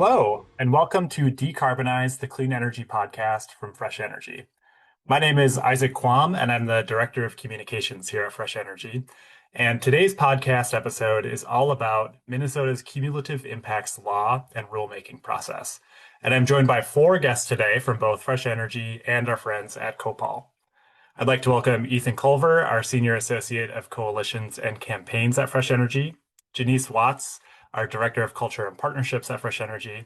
Hello, and welcome to Decarbonize, the Clean Energy Podcast from Fresh Energy. My name is Isak Kvam, and I'm the Director of Communications here at Fresh Energy. And today's podcast episode is all about Minnesota's Cumulative Impacts Law and rulemaking process. And I'm joined by four guests today from both Fresh Energy and our friends at COPAL. I'd like to welcome Ethan Culver, our Senior Associate of Coalitions and Campaigns at Fresh Energy, Janiece Watts, our Director of Culture and Partnerships at Fresh Energy,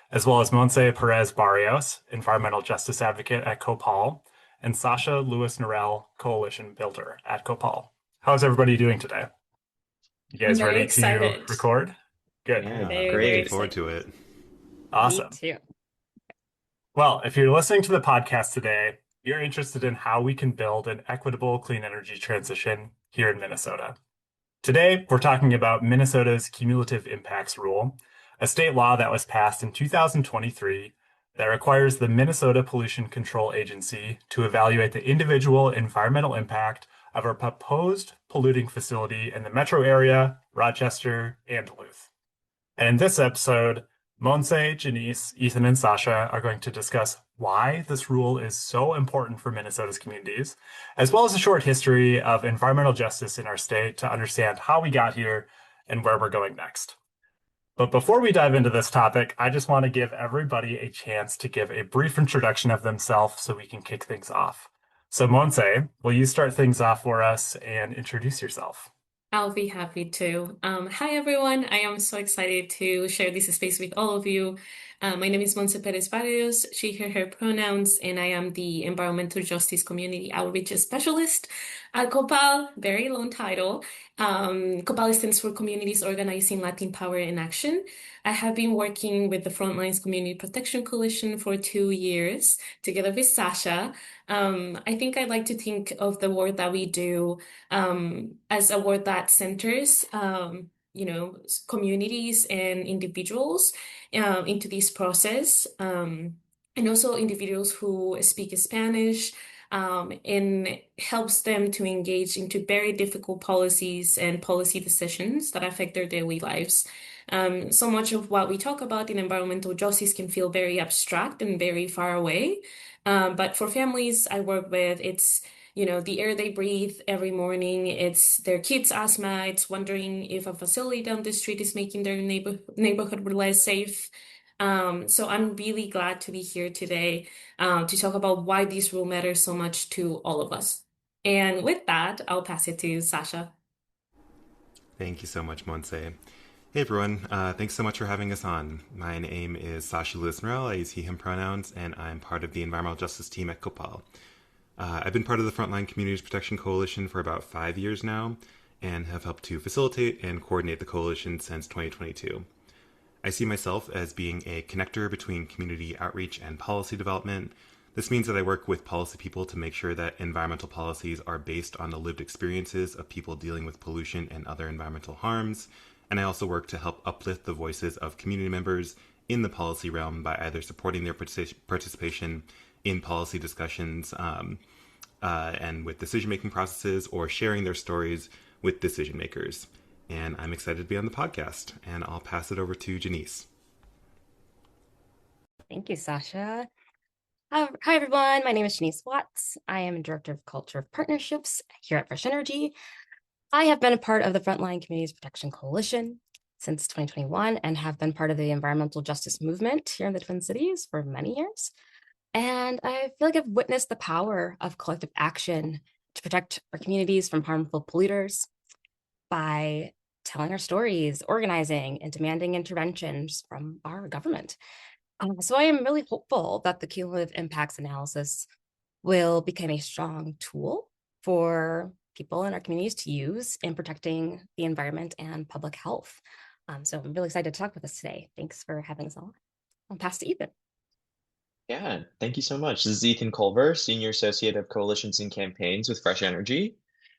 as well as Monse Perez Barrios, Environmental Justice Advocate at COPAL, and Sasha Lewis-Norell, Coalition Builder at COPAL. How's everybody doing today? You I'm guys very ready to excited. record? Good. Yeah, Very, very looking Great. forward excited. to it. Me Awesome. too. Well, if you're listening to the podcast today, you're interested in how we can build an equitable clean energy transition here in Minnesota. Today, we're talking about Minnesota's Cumulative Impacts Rule, a state law that was passed in 2023 that requires the Minnesota Pollution Control Agency to evaluate the individual environmental impact of a proposed polluting facility in the metro area, Rochester, and Duluth. And in this episode, Monse, Janiece, Ethan, and Sasha are going to discuss why this rule is so important for Minnesota's communities, as well as a short history of environmental justice in our state to understand how we got here and where we're going next. But before we dive into this topic, I just want to give everybody a chance to give a brief introduction of themselves so we can kick things off. So Monse, will you start things off for us and introduce yourself? I'll be happy to. Hi, everyone. I am so excited to share this space with all of you. My name is Monse Perez Barrios, she, her pronouns, and I am the Environmental Justice Community Outreach Specialist at COPAL. Very long title. COPAL stands for Communities Organizing Latin Power in Action. I have been working with the Frontlines Community Protection Coalition for 2 years, together with Sasha. I think I like to think of the work that we do as a word that centers, communities and individuals into this process, and also individuals who speak Spanish, and helps them to engage into very difficult policies and policy decisions that affect their daily lives. So much of what we talk about in environmental justice can feel very abstract and very far away. But for families I work with, it's the air they breathe every morning. It's their kids' asthma. It's wondering if a facility down the street is making their neighborhood less safe. So I'm really glad to be here today to talk about why this rule matters so much to all of us. And with that, I'll pass it to Sasha. Thank you so much, Monse. Hey everyone, thanks so much for having us on. My name is Sasha Lewis-Norell. I use he/him pronouns, and I'm part of the environmental justice team at COPAL. I've been part of the Frontline Communities Protection Coalition for about 5 years now, and have helped to facilitate and coordinate the coalition since 2022. I see myself as being a connector between community outreach and policy development. This means that I work with policy people to make sure that environmental policies are based on the lived experiences of people dealing with pollution and other environmental harms. And I also work to help uplift the voices of community members in the policy realm by either supporting their participation in policy discussions and with decision-making processes, or sharing their stories with decision makers. And I'm excited to be on the podcast, and I'll pass it over to Janiece. Thank you, Sasha. Hi, everyone. My name is Janiece Watts. I am Director of Culture Partnerships here at Fresh Energy. I have been a part of the Frontline Communities Protection Coalition since 2021 and have been part of the environmental justice movement here in the Twin Cities for many years. And I feel like I've witnessed the power of collective action to protect our communities from harmful polluters by telling our stories, organizing, and demanding interventions from our government. So I am really hopeful that the cumulative impacts analysis will become a strong tool for people in our communities to use in protecting the environment and public health. So I'm really excited to talk with us today. Thanks for having us on. I'll pass to Ethan. Yeah, thank you so much. This is Ethan Culver, Senior Associate of Coalitions and Campaigns with Fresh Energy.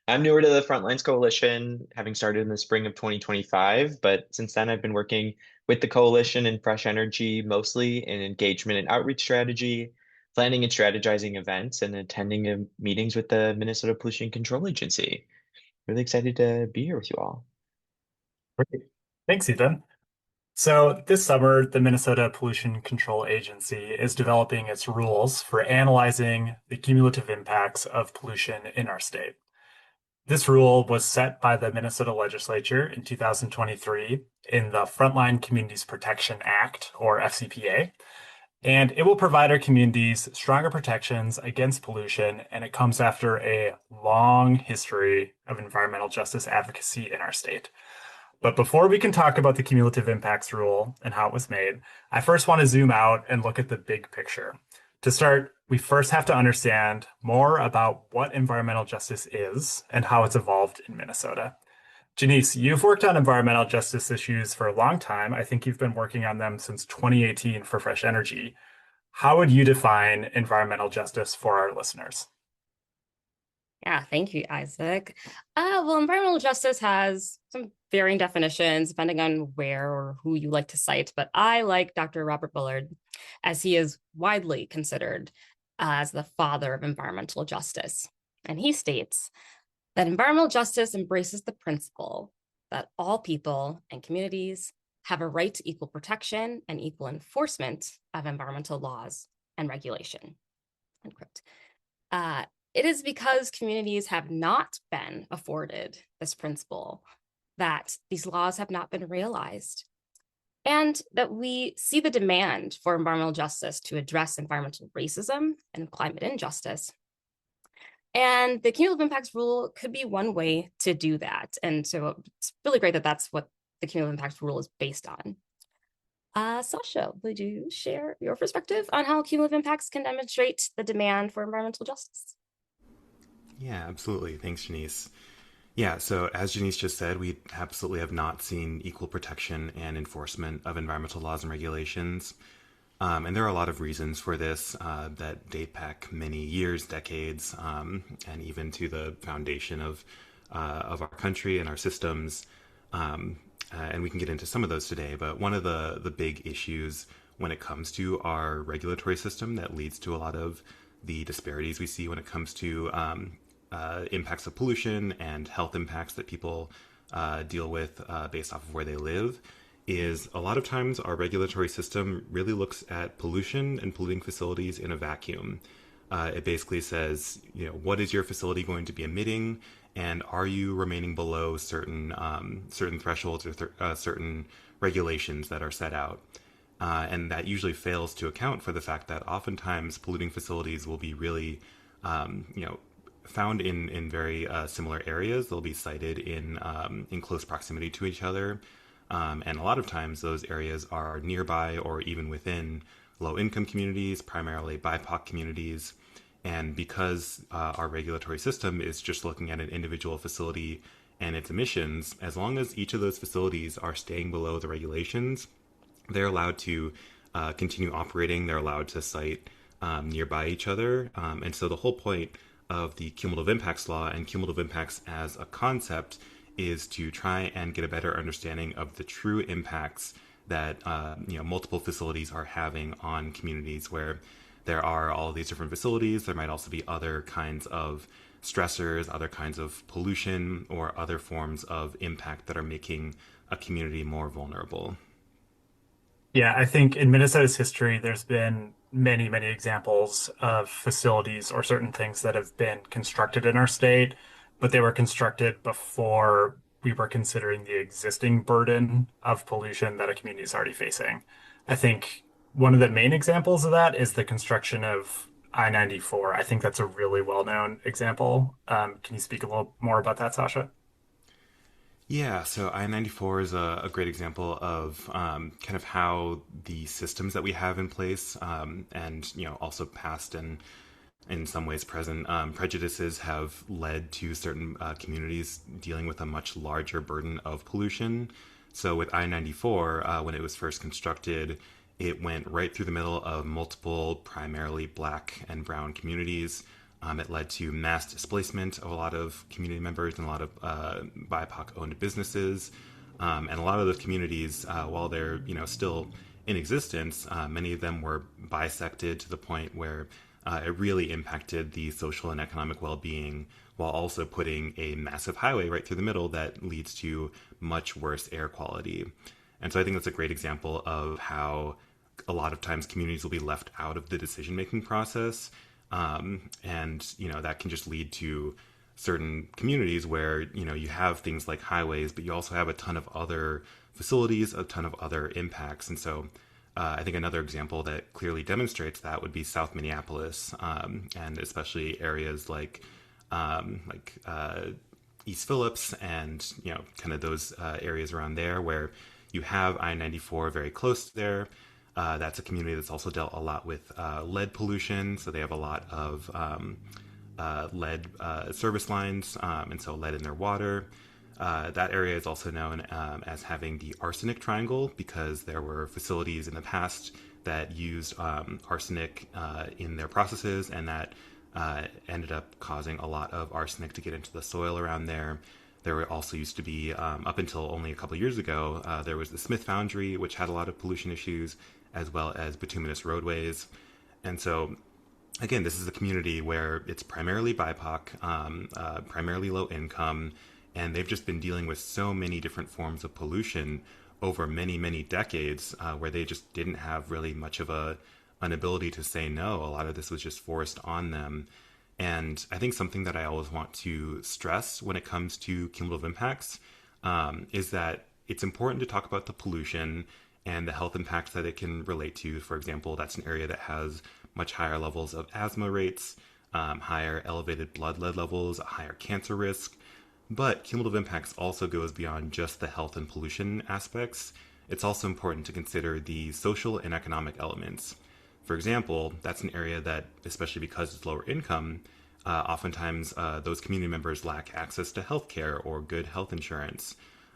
I'm newer to the Frontlines Coalition, having started in the spring of 2025, but since then I've been working with the coalition and Fresh Energy mostly in engagement and outreach strategy, planning and strategizing events, and attending meetings with the Minnesota Pollution Control Agency. Really excited to be here with you all. Great. Thanks, Ethan. So this summer, the Minnesota Pollution Control Agency is developing its rules for analyzing the cumulative impacts of pollution in our state. This rule was set by the Minnesota legislature in 2023 in the Frontline Communities Protection Act, or FCPA, and it will provide our communities stronger protections against pollution, and it comes after a long history of environmental justice advocacy in our state. But before we can talk about the cumulative impacts rule and how it was made, I first want to zoom out and look at the big picture. To start, we first have to understand more about what environmental justice is and how it's evolved in Minnesota. Janiece, you've worked on environmental justice issues for a long time. I think you've been working on them since 2018 for Fresh Energy. How would you define environmental justice for our listeners? Yeah, thank you, Isaac. Well, environmental justice has some varying definitions depending on where or who you like to cite, but I like Dr. Robert Bullard, as he is widely considered as the father of environmental justice. And he states that environmental justice embraces the principle that all people and communities have a right to equal protection and equal enforcement of environmental laws and regulation. Unquote. It is because communities have not been afforded this principle that these laws have not been realized, and that we see the demand for environmental justice to address environmental racism and climate injustice. And the cumulative impacts rule could be one way to do that. And so it's really great that that's what the cumulative impacts rule is based on. Sasha, would you share your perspective on how cumulative impacts can demonstrate the demand for environmental justice? Yeah, absolutely. Thanks, Janiece. Yeah, so as Janiece just said, we absolutely have not seen equal protection and enforcement of environmental laws and regulations. And there are a lot of reasons for this that date back many years, decades, and even to the foundation of our country and our systems. And we can get into some of those today. But one of the big issues when it comes to our regulatory system that leads to a lot of the disparities we see when it comes to impacts of pollution and health impacts that people deal with based off of where they live is a lot of times our regulatory system really looks at pollution and polluting facilities in a vacuum. It basically says, what is your facility going to be emitting, and are you remaining below certain thresholds or certain regulations that are set out? And that usually fails to account for the fact that oftentimes polluting facilities will be really, found in very similar areas. They'll be sited in close proximity to each other. And a lot of times those areas are nearby or even within low-income communities, primarily BIPOC communities. And because our regulatory system is just looking at an individual facility and its emissions, as long as each of those facilities are staying below the regulations, they're allowed to continue operating. They're allowed to site nearby each other. And so the whole point of the Cumulative Impacts Law and cumulative impacts as a concept is to try and get a better understanding of the true impacts that multiple facilities are having on communities where there are all of these different facilities. There might also be other kinds of stressors, other kinds of pollution, or other forms of impact that are making a community more vulnerable. Yeah, I think in Minnesota's history, there's been many, many examples of facilities or certain things that have been constructed in our state, but they were constructed before we were considering the existing burden of pollution that a community is already facing. I think one of the main examples of that is the construction of I-94. I think that's a really well-known example. Can you speak a little more about that, Sasha? Yeah, so I-94 is a great example of kind of how the systems that we have in place and also past and in some ways present prejudices have led to certain communities dealing with a much larger burden of pollution. So with I-94, when it was first constructed, it went right through the middle of multiple primarily black and brown communities. It led to mass displacement of a lot of community members and a lot of BIPOC-owned businesses. And a lot of those communities, while they're still in existence, many of them were bisected to the point where it really impacted the social and economic well-being, while also putting a massive highway right through the middle that leads to much worse air quality. And so I think that's a great example of how a lot of times communities will be left out of the decision making process. And, that can just lead to certain communities where, you have things like highways, but you also have a ton of other facilities, a ton of other impacts. And so I think another example that clearly demonstrates that would be South Minneapolis, and especially areas like East Phillips and kind of those areas around there where you have I-94 very close there. That's a community that's also dealt a lot with lead pollution, so they have a lot of lead service lines, and so lead in their water. That area is also known as having the arsenic triangle because there were facilities in the past that used arsenic in their processes, and that ended up causing a lot of arsenic to get into the soil around there. There were also used to be, up until only a couple years ago, there was the Smith Foundry, which had a lot of pollution issues, as well as bituminous roadways. And so, again, this is a community where it's primarily BIPOC, primarily low income, and they've just been dealing with so many different forms of pollution over many, many decades, where they just didn't have really much of an ability to say no. A lot of this was just forced on them. And I think something that I always want to stress when it comes to cumulative impacts is that it's important to talk about the pollution and the health impacts that it can relate to. For example, that's an area that has much higher levels of asthma rates, higher elevated blood lead levels, a higher cancer risk. But cumulative impacts also goes beyond just the health and pollution aspects. It's also important to consider the social and economic elements. For example, that's an area that, especially because it's lower income, oftentimes those community members lack access to healthcare or good health insurance.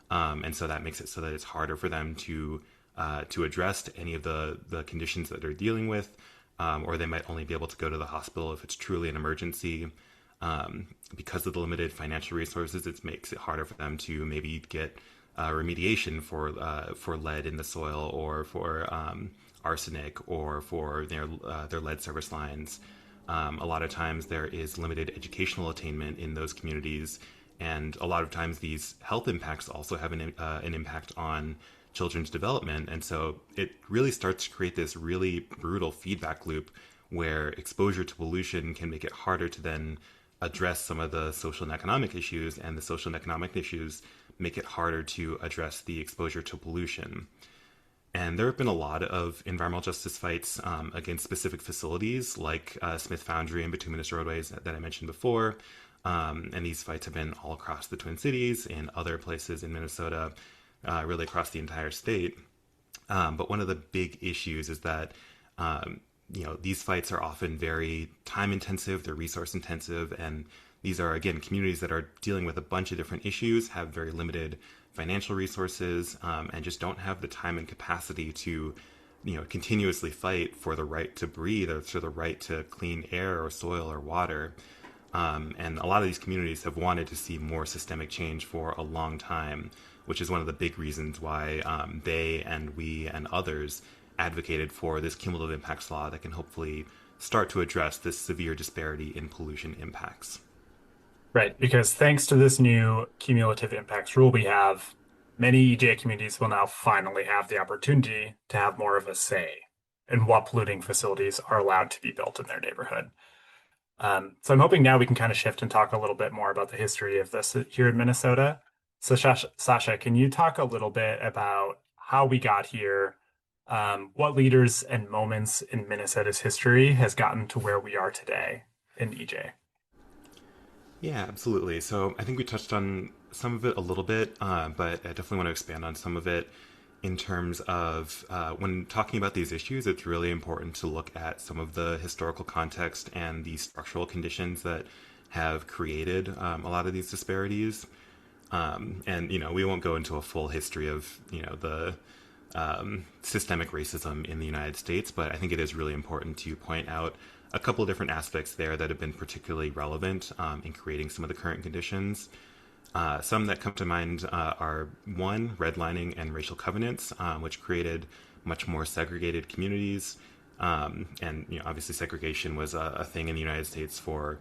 And so that makes it so that it's harder for them to address any of the conditions that they're dealing with, or they might only be able to go to the hospital if it's truly an emergency. Because of the limited financial resources, it makes it harder for them to maybe get remediation for lead in the soil, or for arsenic, or for their lead service lines. A lot of times there is limited educational attainment in those communities, and a lot of times these health impacts also have an impact on children's development. And so it really starts to create this really brutal feedback loop where exposure to pollution can make it harder to then address some of the social and economic issues, and the social and economic issues make it harder to address the exposure to pollution. And there have been a lot of environmental justice fights against specific facilities like Smith Foundry and bituminous roadways that I mentioned before. And these fights have been all across the Twin Cities and other places in Minnesota, really across the entire state. But one of the big issues is that these fights are often very time intensive, they're resource intensive, and these are, again, communities that are dealing with a bunch of different issues, have very limited financial resources, and just don't have the time and capacity to continuously fight for the right to breathe, or for the right to clean air or soil or water. And a lot of these communities have wanted to see more systemic change for a long time, which is one of the big reasons why they and we and others advocated for this cumulative impacts law that can hopefully start to address this severe disparity in pollution impacts. Right, because thanks to this new cumulative impacts rule we have, many EJ communities will now finally have the opportunity to have more of a say in what polluting facilities are allowed to be built in their neighborhood. So I'm hoping now we can kind of shift and talk a little bit more about the history of this here in Minnesota. So Sasha, can you talk a little bit about how we got here, what leaders and moments in Minnesota's history has gotten to where we are today in EJ? Yeah, absolutely. So I think we touched on some of it a little bit, but I definitely want to expand on some of it in terms of when talking about these issues. It's really important to look at some of the historical context and the structural conditions that have created a lot of these disparities. And we won't go into a full history of the systemic racism in the United States, but I think it is really important to point out a couple of different aspects there that have been particularly relevant in creating some of the current conditions. Some that come to mind are, one, redlining and racial covenants, which created much more segregated communities. And obviously segregation was a thing in the United States for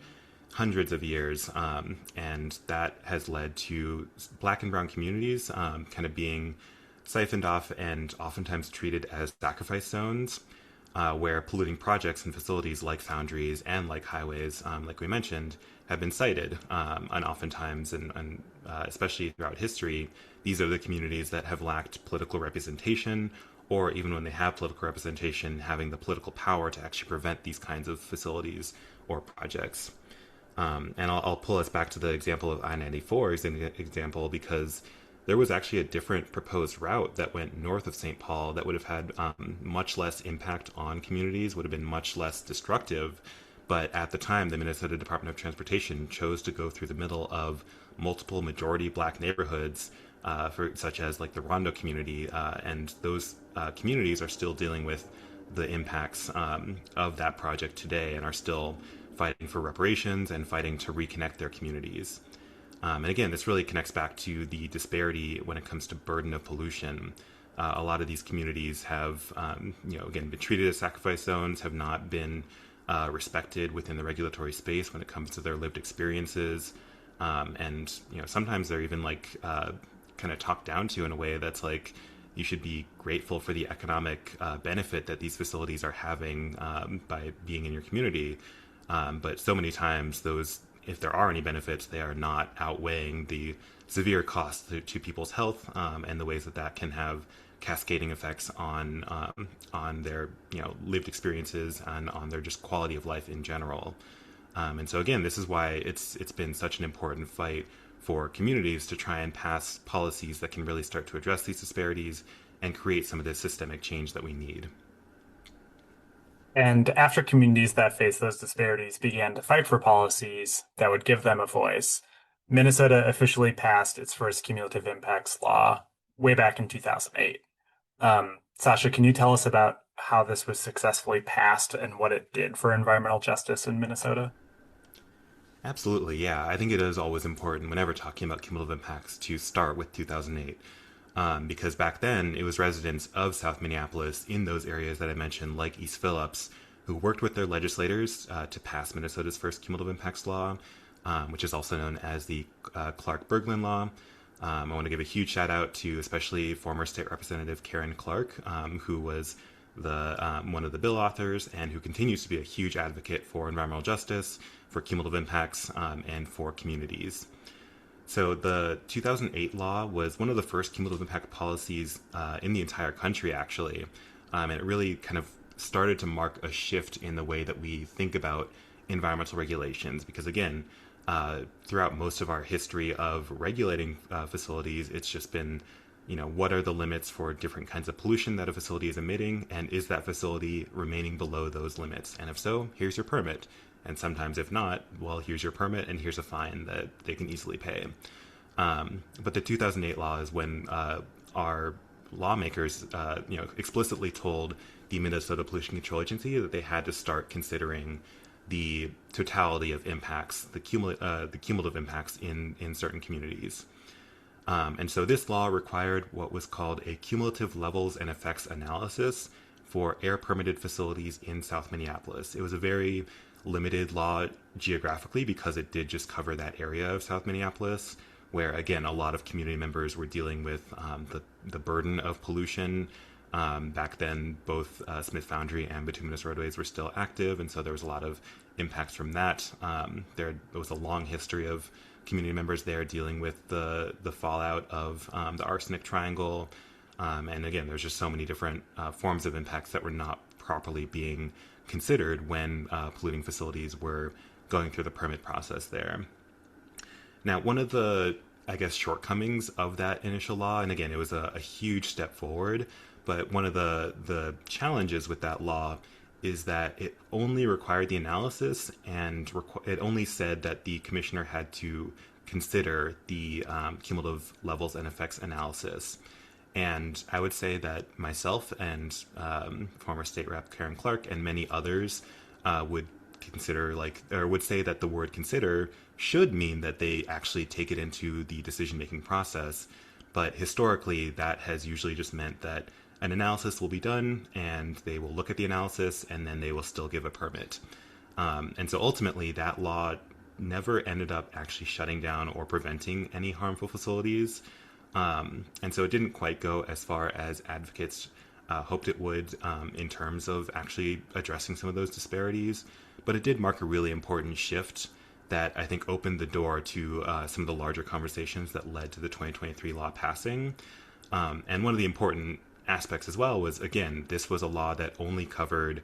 hundreds of years, and that has led to Black and brown communities kind of being siphoned off and oftentimes treated as sacrifice zones, where polluting projects and facilities like foundries and like highways, like we mentioned, have been cited. And oftentimes, and especially throughout history, these are the communities that have lacked political representation, or even when they have political representation, having the political power to actually prevent these kinds of facilities or projects. And I'll pull us back to the example of I-94 as an example, because there was actually a different proposed route that went north of St. Paul that would have had much less impact on communities, would have been much less destructive. But at the time, the Minnesota Department of Transportation chose to go through the middle of multiple majority black neighborhoods, such as like the Rondo community, and those communities are still dealing with the impacts of that project today and are still fighting for reparations and fighting to reconnect their communities. And again, this really connects back to the disparity when it comes to burden of pollution. A lot of these communities have, again, been treated as sacrifice zones, have not been respected within the regulatory space when it comes to their lived experiences. And, sometimes they're even kind of talked down to in a way that's like, you should be grateful for the economic benefit that these facilities are having by being in your community. But so many times those, if there are any benefits, they are not outweighing the severe costs to people's health, and the ways that that can have cascading effects on their lived experiences and on their just quality of life in general. And so again, this is why it's been such an important fight for communities to try and pass policies that can really start to address these disparities and create some of the systemic change that we need. And after communities that face those disparities began to fight for policies that would give them a voice, Minnesota officially passed its first Cumulative Impacts Law way back in 2008. Sasha, can you tell us about how this was successfully passed and what it did for environmental justice in Minnesota? Absolutely, yeah. I think it is always important whenever talking about cumulative impacts to start with 2008. Because back then it was residents of South Minneapolis in those areas that I mentioned, like East Phillips, who worked with their legislators to pass Minnesota's first Cumulative Impacts Law, which is also known as the Clark-Berglund Law. I want to give a huge shout out to especially former State Representative Karen Clark, who was one of the bill authors and who continues to be a huge advocate for environmental justice, for cumulative impacts, and for communities. So the 2008 law was one of the first cumulative impact policies in the entire country, actually. And it really kind of started to mark a shift in the way that we think about environmental regulations. Because again, throughout most of our history of regulating facilities, it's just been, what are the limits for different kinds of pollution that a facility is emitting? And is that facility remaining below those limits? And if so, here's your permit. And sometimes if not, well, here's your permit and here's a fine that they can easily pay. But the 2008 law is when our lawmakers, explicitly told the Minnesota Pollution Control Agency that they had to start considering the totality of impacts, the cumulative impacts in certain communities. And so this law required what was called a cumulative levels and effects analysis for air permitted facilities in South Minneapolis. It was a very limited law geographically because it did just cover that area of South Minneapolis, where again a lot of community members were dealing with the burden of pollution. Back then, both Smith Foundry and Bituminous Roadways were still active, and so there was a lot of impacts from that. There was a long history of community members there dealing with the fallout of the arsenic triangle, and again, there's just so many different forms of impacts that were not properly being considered when polluting facilities were going through the permit process there. Now, one of the, shortcomings of that initial law, and again, it was a huge step forward, but one of the challenges with that law is that it only required the analysis, and it only said that the commissioner had to consider the cumulative levels and effects analysis. And I would say that myself and former state rep Karen Clark and many others would consider would say that the word consider should mean that they actually take it into the decision-making process. But historically, that has usually just meant that an analysis will be done and they will look at the analysis and then they will still give a permit. And so ultimately, that law never ended up actually shutting down or preventing any harmful facilities. And so it didn't quite go as far as advocates hoped it would in terms of actually addressing some of those disparities. But it did mark a really important shift that I think opened the door to some of the larger conversations that led to the 2023 law passing. And one of the important aspects as well was, again, this was a law that only covered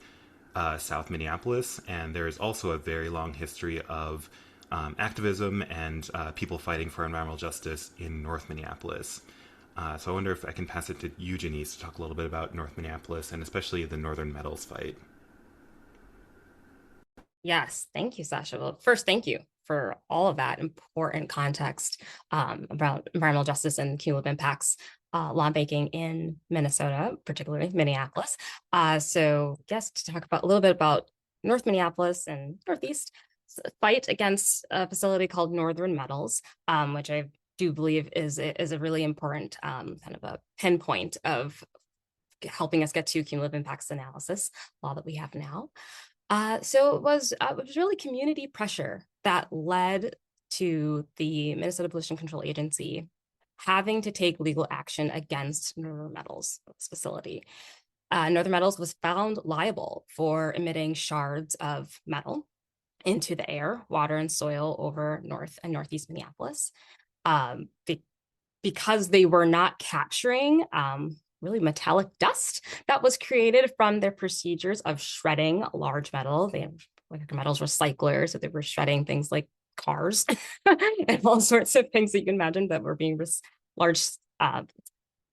South Minneapolis, and there is also a very long history of activism and people fighting for environmental justice in North Minneapolis. So I wonder if I can pass it to you, Janiece, to talk a little bit about North Minneapolis and especially the Northern Metals fight. Yes, thank you, Sasha. Well, first, thank you for all of that important context about environmental justice and cumulative impacts lawmaking in Minnesota, particularly Minneapolis. So, yes, to talk about a little bit about North Minneapolis and Northeast fight against a facility called Northern Metals, which I do believe is a really important kind of a pinpoint of helping us get to cumulative impacts analysis law that we have now. So it was really community pressure that led to the Minnesota Pollution Control Agency having to take legal action against Northern Metals, this facility. Northern Metals was found liable for emitting shards of metal into the air, water, and soil over North and Northeast Minneapolis because they were not capturing really metallic dust that was created from their procedures of shredding large metal. They have like metals recyclers, so they were shredding things like cars and all sorts of things that you can imagine that were being large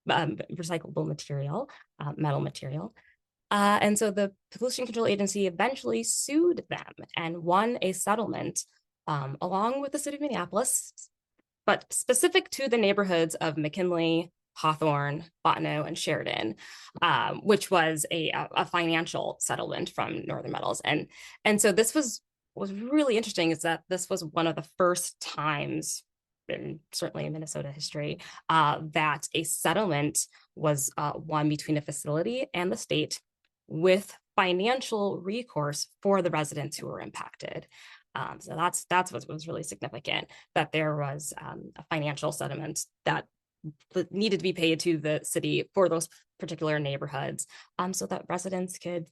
recyclable material, metal material. And so the Pollution Control Agency eventually sued them and won a settlement along with the city of Minneapolis, but specific to the neighborhoods of McKinley, Hawthorne, Bottineau, and Sheridan, which was a financial settlement from Northern Metals. And so this was really interesting, is that this was one of the first times, certainly in Minnesota history, that a settlement was won between a facility and the state with financial recourse for the residents who were impacted. So that's what was really significant, that there was a financial settlement that needed to be paid to the city for those particular neighborhoods, so that residents could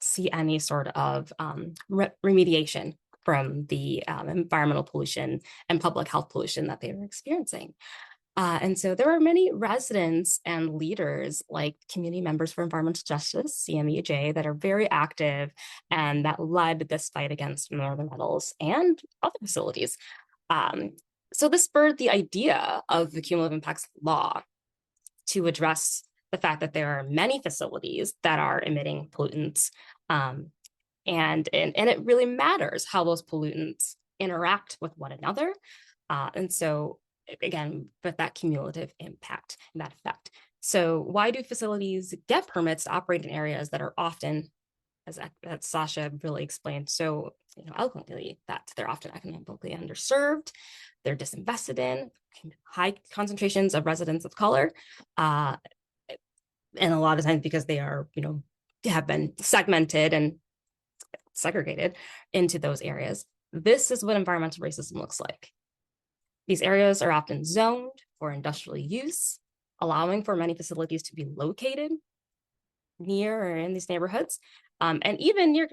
see any sort of remediation from the environmental pollution and public health pollution that they were experiencing. And so there were many residents and leaders like Community Members for Environmental Justice, CMEJ, that are very active and that led this fight against Northern Metals and other facilities. So this spurred the idea of the Cumulative Impacts Law to address the fact that there are many facilities that are emitting pollutants, and it really matters how those pollutants interact with one another. And so again, with that cumulative impact and that effect. So why do facilities get permits to operate in areas that are often, as Sasha really explained so eloquently, that they're often economically underserved, they're disinvested in, high concentrations of residents of color, and a lot of times because they are, have been segmented and segregated into those areas. This is what environmental racism looks like. These areas are often zoned for industrial use, allowing for many facilities to be located near or in these neighborhoods, and even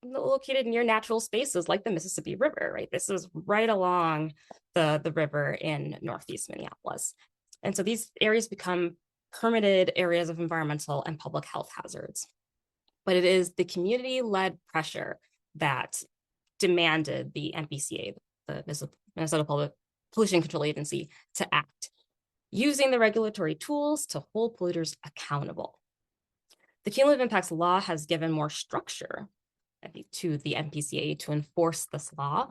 located near natural spaces like the Mississippi River, right? This is right along the river in Northeast Minneapolis. And so these areas become permitted areas of environmental and public health hazards. But it is the community-led pressure that demanded the MPCA, the Minnesota Pollution Control Agency, to act, using the regulatory tools to hold polluters accountable. The Cumulative Impacts Law has given more structure to the MPCA to enforce this law,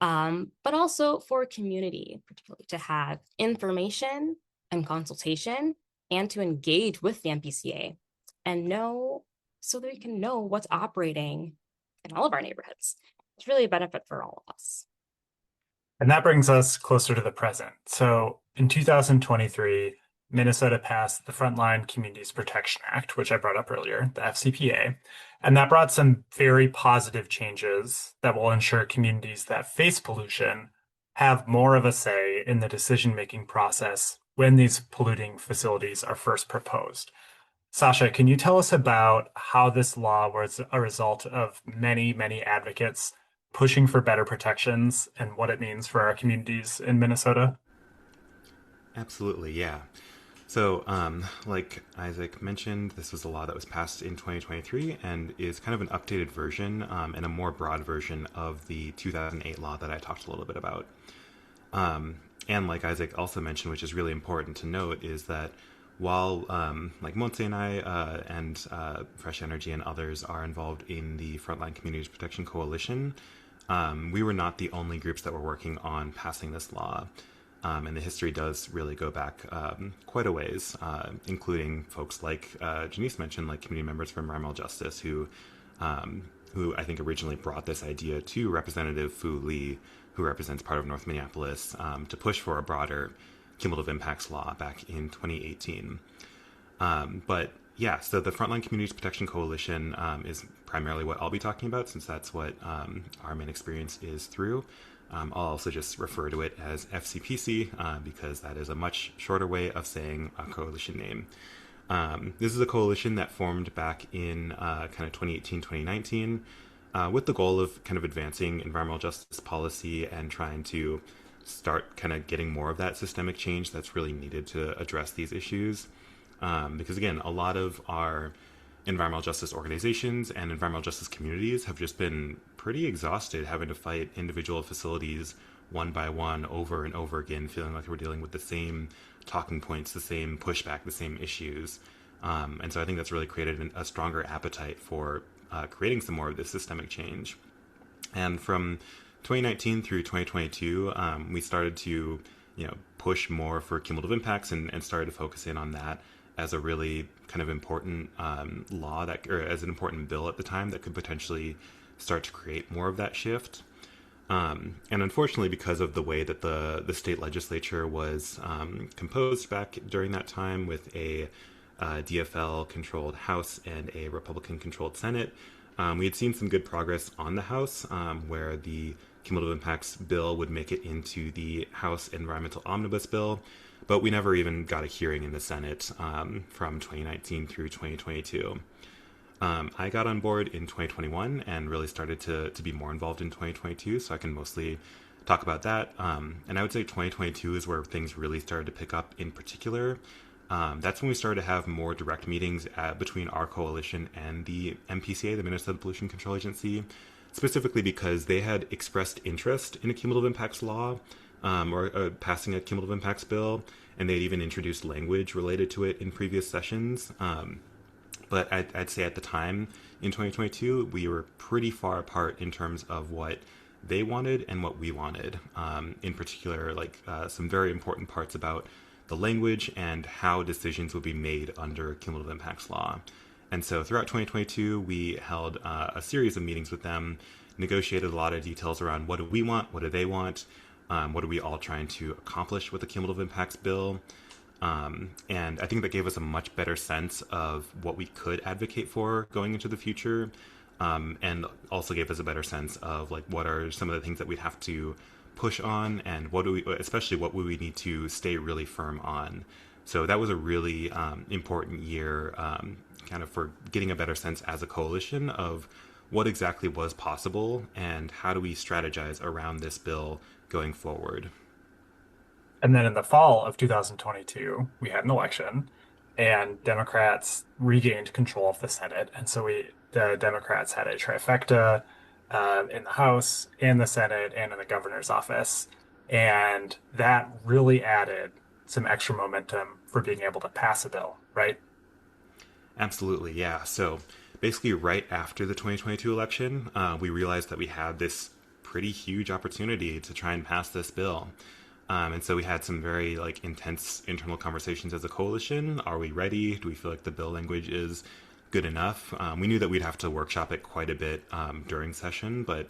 but also for community, particularly to have information and consultation and to engage with the MPCA and know, so that we can know what's operating in all of our neighborhoods. It's really a benefit for all of us. And that brings us closer to the present. So in 2023, Minnesota passed the Frontline Communities Protection Act, which I brought up earlier, the FCPA, and that brought some very positive changes that will ensure communities that face pollution have more of a say in the decision-making process when these polluting facilities are first proposed. Sasha, can you tell us about how this law was a result of many, many advocates pushing for better protections and what it means for our communities in Minnesota? Absolutely, yeah. So, like Isaac mentioned, this was a law that was passed in 2023 and is kind of an updated version and a more broad version of the 2008 law that I talked a little bit about. And like Isaac also mentioned, which is really important to note, is that while like Monse and I Fresh Energy and others are involved in the Frontline Communities Protection Coalition, we were not the only groups that were working on passing this law. And the history does really go back quite a ways, including folks like Janiece mentioned, like community members for environmental justice, who I think originally brought this idea to Representative Fu Lee, who represents part of North Minneapolis, to push for a broader cumulative impacts law back in 2018. But yeah, so the Frontline Communities Protection Coalition is primarily what I'll be talking about, since that's what our main experience is through. I'll also just refer to it as FCPC because that is a much shorter way of saying a coalition name. This is a coalition that formed back in kind of 2018, 2019 with the goal of kind of advancing environmental justice policy and trying to start kind of getting more of that systemic change that's really needed to address these issues. Because again, a lot of our environmental justice organizations and environmental justice communities have just been pretty exhausted having to fight individual facilities one by one over and over again, feeling like we're dealing with the same talking points, the same pushback, the same issues. And so I think that's really created a stronger appetite for creating some more of this systemic change. And from 2019 through 2022, we started to, push more for cumulative impacts and started to focus in on that as a really kind of important law or as an important bill at the time that could potentially start to create more of that shift. And unfortunately, because of the way that the state legislature was composed back during that time with a DFL-controlled House and a Republican-controlled Senate, we had seen some good progress on the House, where the cumulative impacts bill would make it into the House Environmental Omnibus Bill, but we never even got a hearing in the Senate from 2019 through 2022. I got on board in 2021 and really started to be more involved in 2022, so I can mostly talk about that. And I would say 2022 is where things really started to pick up in particular. That's when we started to have more direct meetings between our coalition and the MPCA, the Minnesota Pollution Control Agency, specifically because they had expressed interest in a cumulative impacts law or passing a cumulative impacts bill, and they'd even introduced language related to it in previous sessions. But I'd say at the time in 2022, we were pretty far apart in terms of what they wanted and what we wanted. In particular, like some very important parts about the language and how decisions would be made under cumulative impacts law. And so throughout 2022, we held a series of meetings with them, negotiated a lot of details around what do we want, what do they want, what are we all trying to accomplish with the cumulative impacts bill. And I think that gave us a much better sense of what we could advocate for going into the future, and also gave us a better sense of like what are some of the things that we'd have to push on, and especially what would we need to stay really firm on. So that was a really important year, kind of for getting a better sense as a coalition of what exactly was possible and how do we strategize around this bill going forward. And then in the fall of 2022, we had an election and Democrats regained control of the Senate. And so the Democrats had a trifecta in the House, in the Senate, and in the governor's office. And that really added some extra momentum for being able to pass a bill, right? Absolutely, yeah. So basically, right after the 2022 election, we realized that we had this pretty huge opportunity to try and pass this bill. And so we had some very intense internal conversations as a coalition. Are we ready? Do we feel like the bill language is good enough? We knew that we'd have to workshop it quite a bit during session, but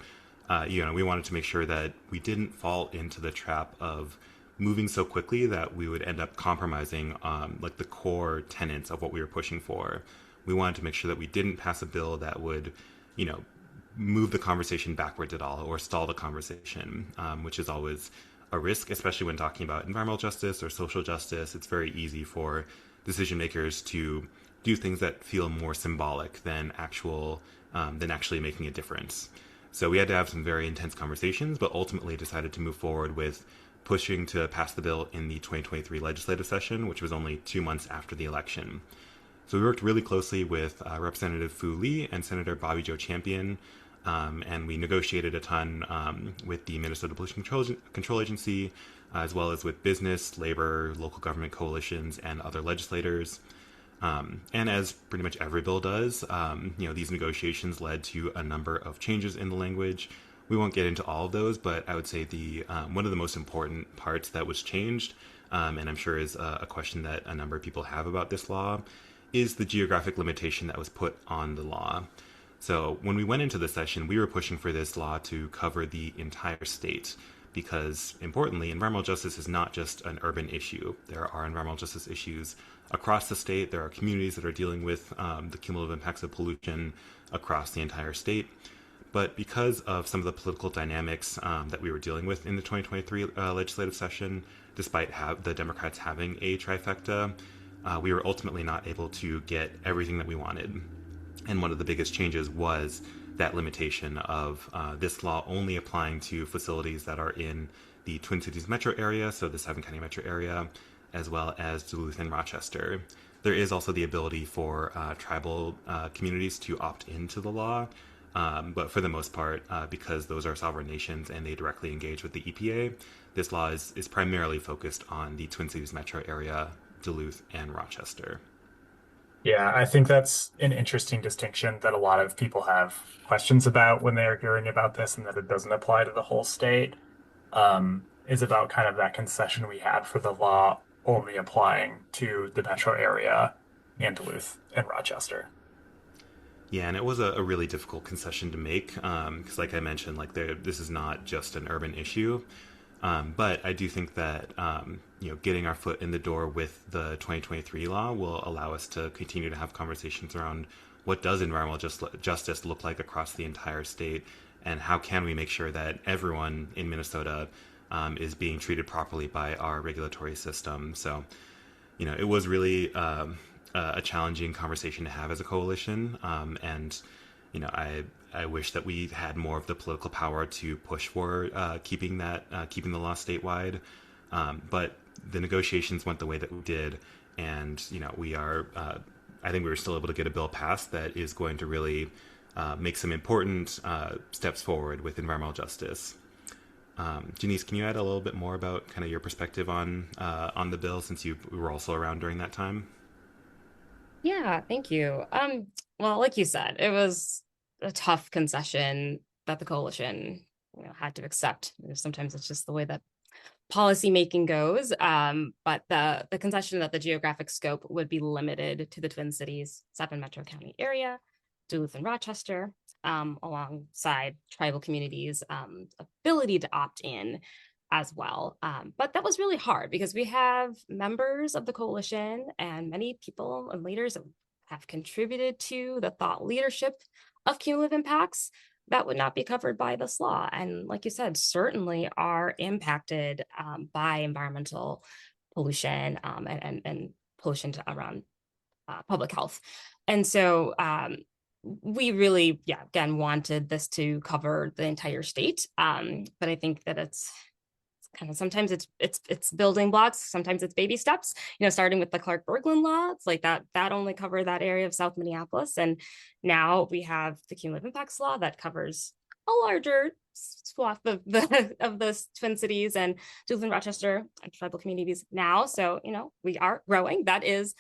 we wanted to make sure that we didn't fall into the trap of moving so quickly that we would end up compromising the core tenets of what we were pushing for. We wanted to make sure that we didn't pass a bill that would, move the conversation backwards at all or stall the conversation, which is always a risk, especially when talking about environmental justice or social justice. It's very easy for decision makers to do things that feel more symbolic than actually making a difference. So we had to have some very intense conversations, but ultimately decided to move forward with pushing to pass the bill in the 2023 legislative session, which was only 2 months after the election. So we worked really closely with Representative Fu Lee and Senator Bobby Joe Champion, and we negotiated a ton with the Minnesota Pollution Control Agency, as well as with business, labor, local government coalitions, and other legislators. And as pretty much every bill does, these negotiations led to a number of changes in the language. We won't get into all of those, but I would say the one of the most important parts that was changed, and I'm sure is a question that a number of people have about this law, is the geographic limitation that was put on the law. So when we went into the session, we were pushing for this law to cover the entire state because, importantly, environmental justice is not just an urban issue. There are environmental justice issues across the state. There are communities that are dealing with the cumulative impacts of pollution across the entire state. But because of some of the political dynamics that we were dealing with in the 2023 legislative session, despite the Democrats having a trifecta, we were ultimately not able to get everything that we wanted. And one of the biggest changes was that limitation of this law only applying to facilities that are in the Twin Cities metro area, so the 7-county metro area, as well as Duluth and Rochester. There is also the ability for tribal communities to opt into the law, but for the most part, because those are sovereign nations and they directly engage with the EPA, this law is primarily focused on the Twin Cities metro area, Duluth, and Rochester. Yeah, I think that's an interesting distinction that a lot of people have questions about when they're hearing about this and that it doesn't apply to the whole state, is about kind of that concession we had for the law only applying to the metro area and Duluth and Rochester. Yeah, and it was a really difficult concession to make because, like I mentioned, this is not just an urban issue. But I do think that getting our foot in the door with the 2023 law will allow us to continue to have conversations around what does environmental justice look like across the entire state, and how can we make sure that everyone in Minnesota is being treated properly by our regulatory system. So, it was really a challenging conversation to have as a coalition, and I wish that we had more of the political power to push for keeping the law statewide. But the negotiations went the way that we did, and we are. I think we were still able to get a bill passed that is going to really make some important steps forward with environmental justice. Janiece, can you add a little bit more about kind of your perspective on the bill, since you were also around during that time? Yeah, thank you. Well, like you said, it was a tough concession that the coalition, had to accept. Sometimes it's just the way that policy making goes. But the concession that the geographic scope would be limited to the Twin Cities, 7 metro county area, Duluth and Rochester, alongside tribal communities' ability to opt in as well. But that was really hard because we have members of the coalition and many people and leaders that have contributed to the thought leadership of cumulative impacts that would not be covered by this law. And like you said, certainly are impacted by environmental pollution and pollution around public health. And so we really, again, wanted this to cover the entire state. But I think that it's kind of, sometimes it's building blocks, sometimes it's baby steps, starting with the Clark-Berglund law. It's like that only covered that area of South Minneapolis. And now we have the Cumulative Impacts Law that covers a larger swath of the Twin Cities and Duluth and Rochester and tribal communities now. So, we are growing. That is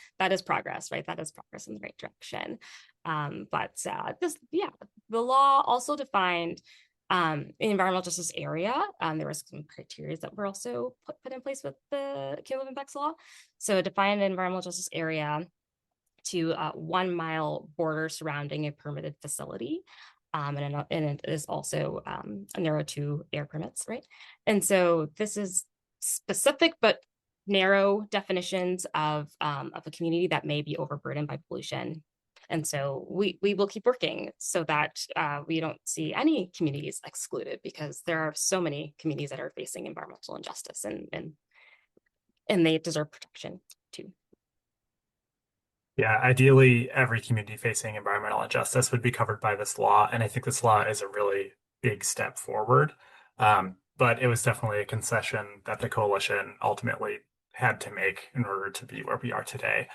progress, right? That is progress in the right direction. But the law also defined environmental justice area. There were some criteria that were also put in place with the Cumulative Impacts Law. So define an environmental justice area to 1 mile border surrounding a permitted facility. And it is also narrow to air permits, right? And so this is specific but narrow definitions of a community that may be overburdened by pollution. And so we will keep working so that we don't see any communities excluded, because there are so many communities that are facing environmental injustice, and they deserve protection too. Yeah, ideally, every community facing environmental injustice would be covered by this law. And I think this law is a really big step forward. But it was definitely a concession that the coalition ultimately had to make in order to be where we are today.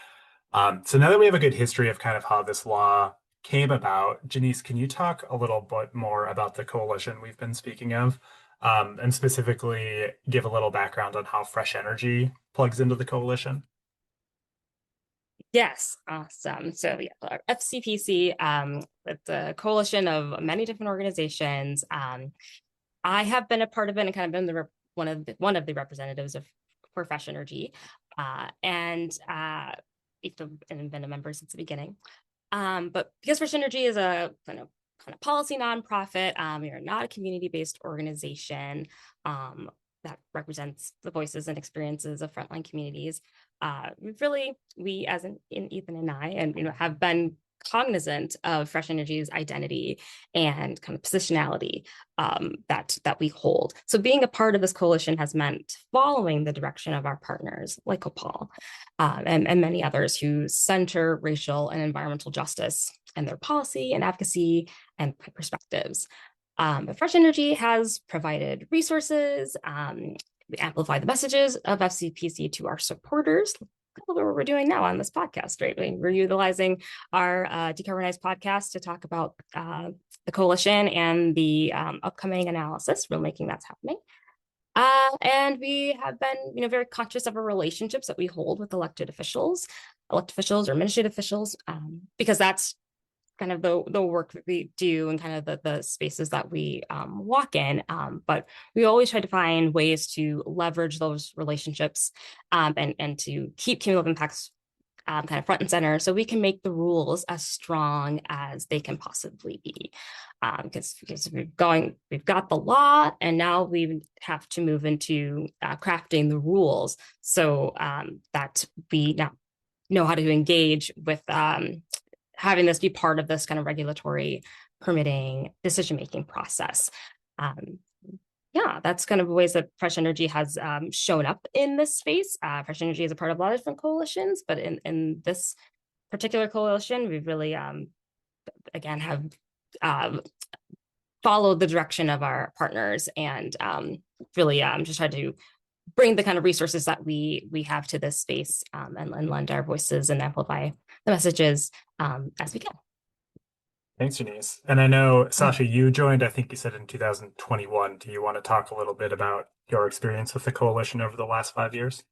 So now that we have a good history of kind of how this law came about, Janiece, can you talk a little bit more about the coalition we've been speaking of, and specifically give a little background on how fresh energy plugs into the coalition? Yes, awesome. So yeah, our FCPC, it's a coalition of many different organizations. I have been a part of it and kind of been one of the representatives of for Fresh Energy, and been a member since the beginning. But because Fresh Energy is a kind of policy nonprofit, we are not a community-based organization that represents the voices and experiences of frontline communities. We as in Ethan and I, and have been cognizant of Fresh Energy's identity and kind of positionality that we hold. So being a part of this coalition has meant following the direction of our partners like COPAL and many others who center racial and environmental justice and their policy and advocacy and perspectives. But Fresh Energy has provided resources. We amplify the messages of FCPC to our supporters. What we're doing now on this podcast, right? We're utilizing our Decarbonize podcast to talk about the coalition and the upcoming analysis rulemaking that's happening. And we have been, very conscious of our relationships that we hold with elected officials or administrative officials, because that's kind of the work that we do and kind of the spaces that we walk in. But we always try to find ways to leverage those relationships and to keep cumulative impacts kind of front and center, so we can make the rules as strong as they can possibly be. Because we've got the law, and now we have to move into crafting the rules so that we now know how to engage with having this be part of this kind of regulatory permitting decision-making process. Yeah, that's kind of ways that Fresh Energy has shown up in this space. Fresh Energy is a part of a lot of different coalitions, but in this particular coalition, we've really, again, have followed the direction of our partners and really just tried to bring the kind of resources that we have to this space and lend our voices and amplify the messages as we can. Thanks, Janiece. And I know, Sasha, you joined, I think you said in 2021. Do you want to talk a little bit about your experience with the coalition over the last 5 years?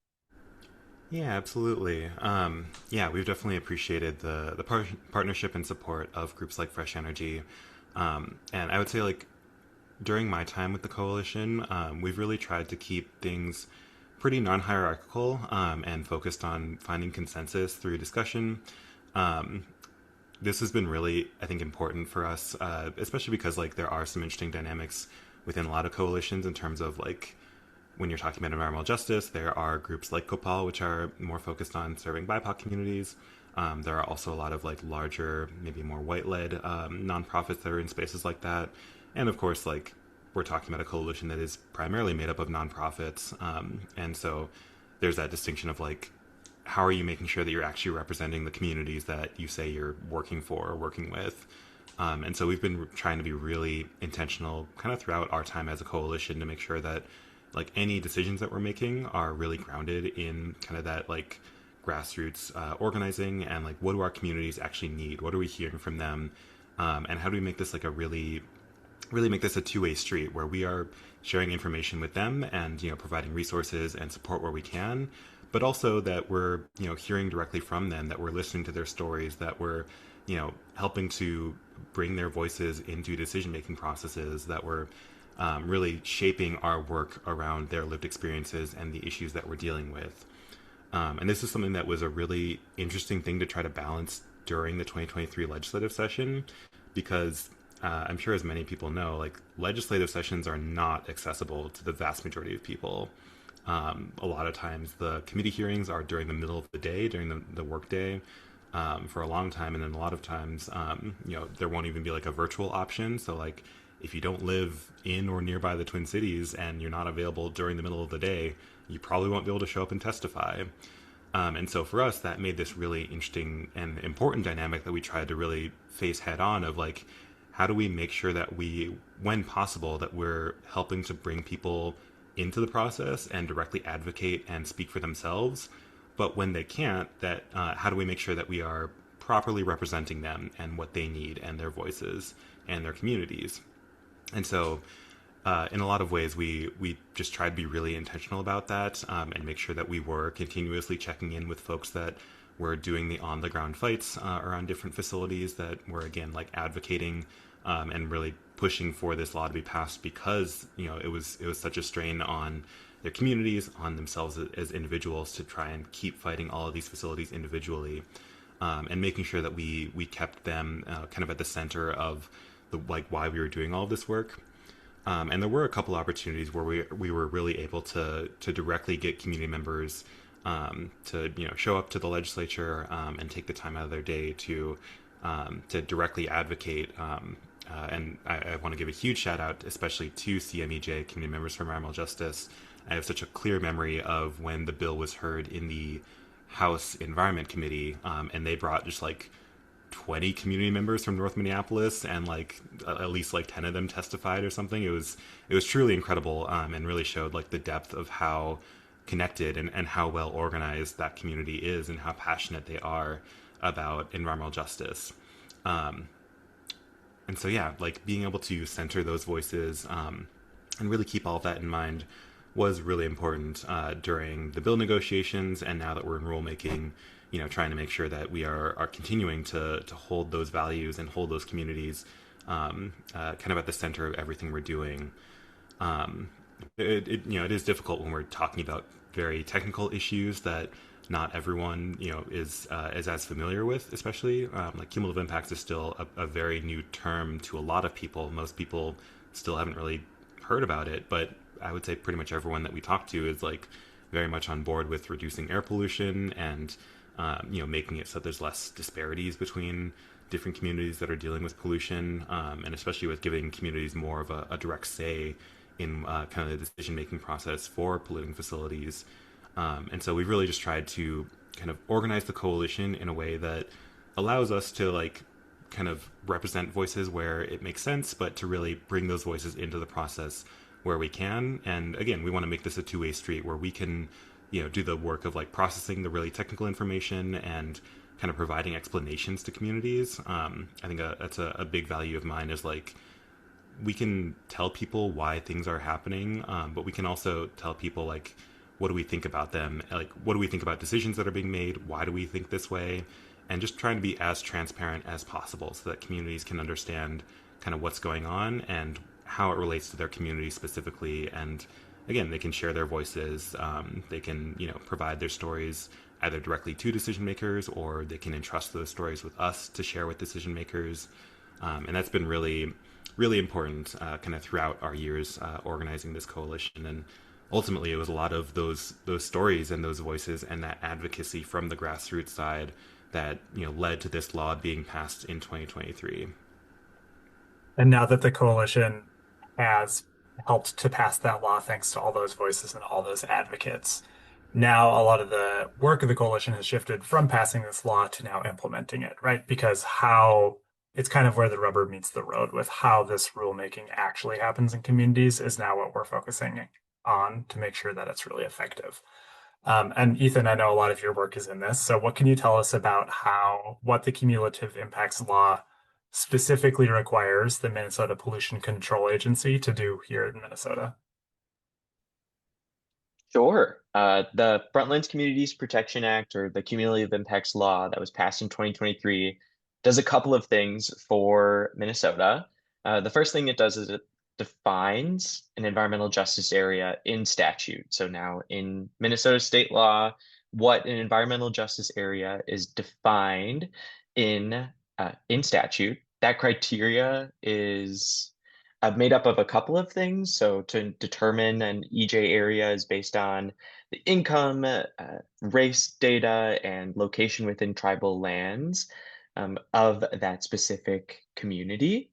Yeah, absolutely. We've definitely appreciated the partnership and support of groups like Fresh Energy. And I would say, like, during my time with the coalition, we've really tried to keep things pretty non-hierarchical and focused on finding consensus through discussion. This has been really, I think, important for us, especially because, like, there are some interesting dynamics within a lot of coalitions in terms of, like, when you're talking about environmental justice, there are groups like COPAL, which are more focused on serving BIPOC communities. There are also a lot of, like, larger, maybe more white-led nonprofits that are in spaces like that. And of course, like, we're talking about a coalition that is primarily made up of nonprofits. And so there's that distinction of, like, how are you making sure that you're actually representing the communities that you say you're working for or working with? And so we've been trying to be really intentional kind of throughout our time as a coalition to make sure that, like, any decisions that we're making are really grounded in kind of that, like, grassroots organizing and, like, what do our communities actually need? What are we hearing from them? And how do we make this, like, really make this a two-way street where we are sharing information with them and, providing resources and support where we can, but also that we're, hearing directly from them, that we're listening to their stories, that we're, helping to bring their voices into decision-making processes, that we're really shaping our work around their lived experiences and the issues that we're dealing with. And this is something that was a really interesting thing to try to balance during the 2023 legislative session, because I'm sure, as many people know, like, legislative sessions are not accessible to the vast majority of people. A lot of times the committee hearings are during the middle of the day, during the work day. for a long time, and then a lot of times, there won't even be like a virtual option. So like, if you don't live in or nearby the Twin Cities and you're not available during the middle of the day, you probably won't be able to show up and testify. And so for us, that made this really interesting and important dynamic that we tried to really face head on of like, how do we make sure that we, when possible, that we're helping to bring people into the process and directly advocate and speak for themselves, but when they can't, that how do we make sure that we are properly representing them and what they need and their voices and their communities? And so in a lot of ways, we just tried to be really intentional about that, and make sure that we were continuously checking in with folks that were doing the on the ground fights around different facilities, that were again like advocating and really pushing for this law to be passed, because it was such a strain on their communities, on themselves as individuals, to try and keep fighting all of these facilities individually, and making sure that we kept them kind of at the center of the like why we were doing all of this work. And there were a couple opportunities where we were really able to directly get community members to show up to the legislature and take the time out of their day to directly advocate. And I want to give a huge shout out, especially to CMEJ, Community Members for Environmental Justice. I have such a clear memory of when the bill was heard in the House Environment Committee, and they brought just like 20 community members from North Minneapolis, and like at least like 10 of them testified or something. It was truly incredible, and really showed like the depth of how connected and how well organized that community is, and how passionate they are about environmental justice. And so yeah, like being able to center those voices, and really keep all of that in mind was really important during the bill negotiations, and now that we're in rulemaking, trying to make sure that we are continuing to hold those values and hold those communities kind of at the center of everything we're doing. It is difficult when we're talking about very technical issues that not everyone is as familiar with, especially like cumulative impacts is still a very new term to a lot of people. Most people still haven't really heard about it, but I would say pretty much everyone that we talk to is like very much on board with reducing air pollution, and making it so there's less disparities between different communities that are dealing with pollution, and especially with giving communities more of a direct say in kind of the decision-making process for polluting facilities. And so we've really just tried to kind of organize the coalition in a way that allows us to like kind of represent voices where it makes sense, but to really bring those voices into the process where we can. And again, we want to make this a two-way street where we can, do the work of like processing the really technical information and kind of providing explanations to communities. I think that's a big value of mine, is like we can tell people why things are happening, but we can also tell people like, what do we think about them? Like, what do we think about decisions that are being made? Why do we think this way? And just trying to be as transparent as possible so that communities can understand kind of what's going on and how it relates to their community specifically. And again, they can share their voices. They can, provide their stories either directly to decision makers, or they can entrust those stories with us to share with decision makers. And that's been really, really important kind of throughout our years organizing this coalition. And ultimately, it was a lot of those stories and those voices and that advocacy from the grassroots side that led to this law being passed in 2023. And now that the coalition has helped to pass that law, thanks to all those voices and all those advocates, now a lot of the work of the coalition has shifted from passing this law to now implementing it, right? Because how it's kind of where the rubber meets the road with how this rulemaking actually happens in communities is now what we're focusing on to make sure that it's really effective. And Ethan, I know a lot of your work is in this. So what can you tell us about what the Cumulative Impacts Law specifically requires the Minnesota Pollution Control Agency to do here in Minnesota? Sure. The Frontlands Communities Protection Act, or the Cumulative Impacts Law that was passed in 2023, does a couple of things for Minnesota. The first thing it does is it defines an environmental justice area in statute. So now in Minnesota state law, what an environmental justice area is defined in statute. That criteria is made up of a couple of things. So to determine an EJ area is based on the income, race data, and location within tribal lands of that specific community.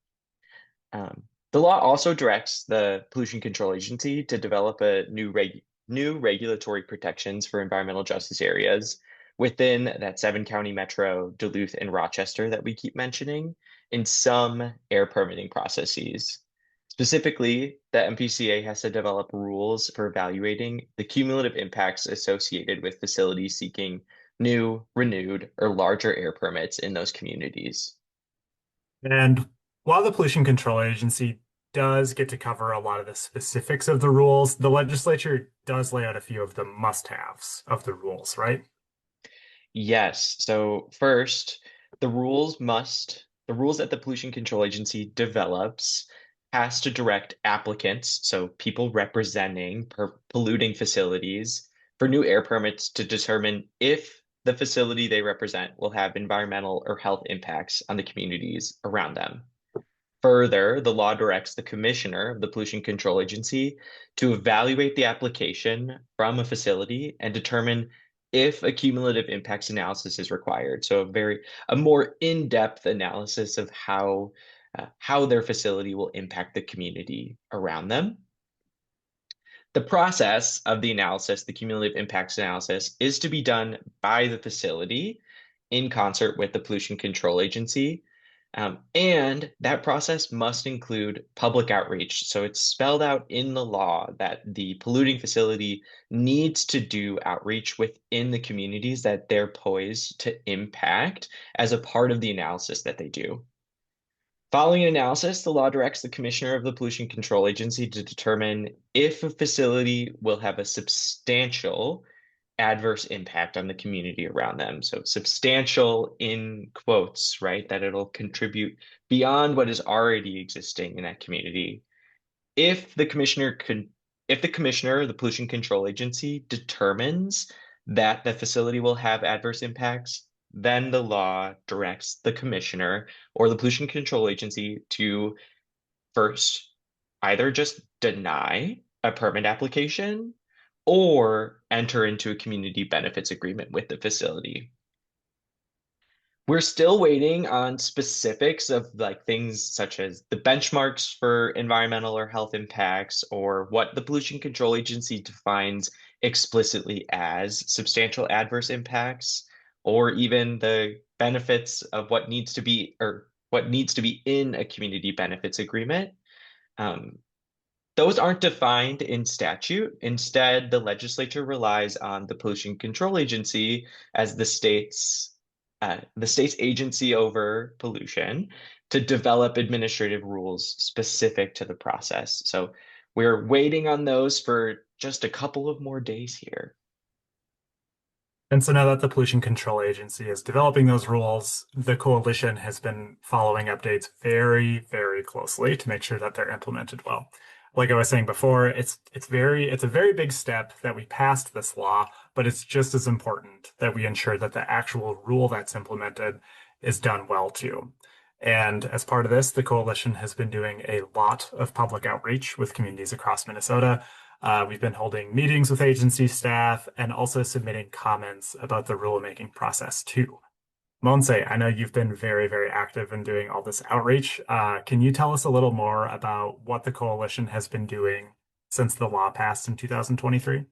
The law also directs the Pollution Control Agency to develop a new regulatory protections for environmental justice areas within that seven county metro, Duluth and Rochester that we keep mentioning in some air permitting processes. Specifically, the MPCA has to develop rules for evaluating the cumulative impacts associated with facilities seeking new, renewed, or larger air permits in those communities. And while the Pollution Control Agency does get to cover a lot of the specifics of the rules, the legislature does lay out a few of the must-haves of the rules, right? Yes. So first, the rules that the Pollution Control Agency develops has to direct applicants, so people representing polluting facilities for new air permits to determine if the facility they represent will have environmental or health impacts on the communities around them. Further, the law directs the commissioner of the Pollution Control Agency to evaluate the application from a facility and determine if a cumulative impacts analysis is required. So a more in-depth analysis of how their facility will impact the community around them. The process of the analysis, the cumulative impacts analysis, is to be done by the facility in concert with the Pollution Control Agency. And that process must include public outreach. So it's spelled out in the law that the polluting facility needs to do outreach within the communities that they're poised to impact as a part of the analysis that they do. Following an analysis, the law directs the commissioner of the Pollution Control Agency to determine if a facility will have a substantial adverse impact on the community around them. So substantial in quotes, right? That it'll contribute beyond what is already existing in that community. If the commissioner could, if the commissioner of the Pollution Control Agency determines that the facility will have adverse impacts, then the law directs the commissioner or the Pollution Control Agency to first either just deny a permit application or enter into a community benefits agreement with the facility. We're still waiting on specifics of like things such as the benchmarks for environmental or health impacts or what the Pollution Control Agency defines explicitly as substantial adverse impacts, or even the benefits of what needs to be or what needs to be in a community benefits agreement. Um, those aren't defined in statute. Instead, the legislature relies on the Pollution Control Agency as the state's agency over pollution to develop administrative rules specific to the process. So we're waiting on those for just a couple of more days here. And so now that the Pollution Control Agency is developing those rules, the coalition has been following updates very, very closely to make sure that they're implemented well. Like I was saying before, it's a very big step that we passed this law, but it's just as important that we ensure that the actual rule that's implemented is done well too. And as part of this, the coalition has been doing a lot of public outreach with communities across Minnesota. We've been holding meetings with agency staff and also submitting comments about the rulemaking process too. Monse, I know you've been very, very active in doing all this outreach. Can you tell us a little more about what the coalition has been doing since the law passed in 2023?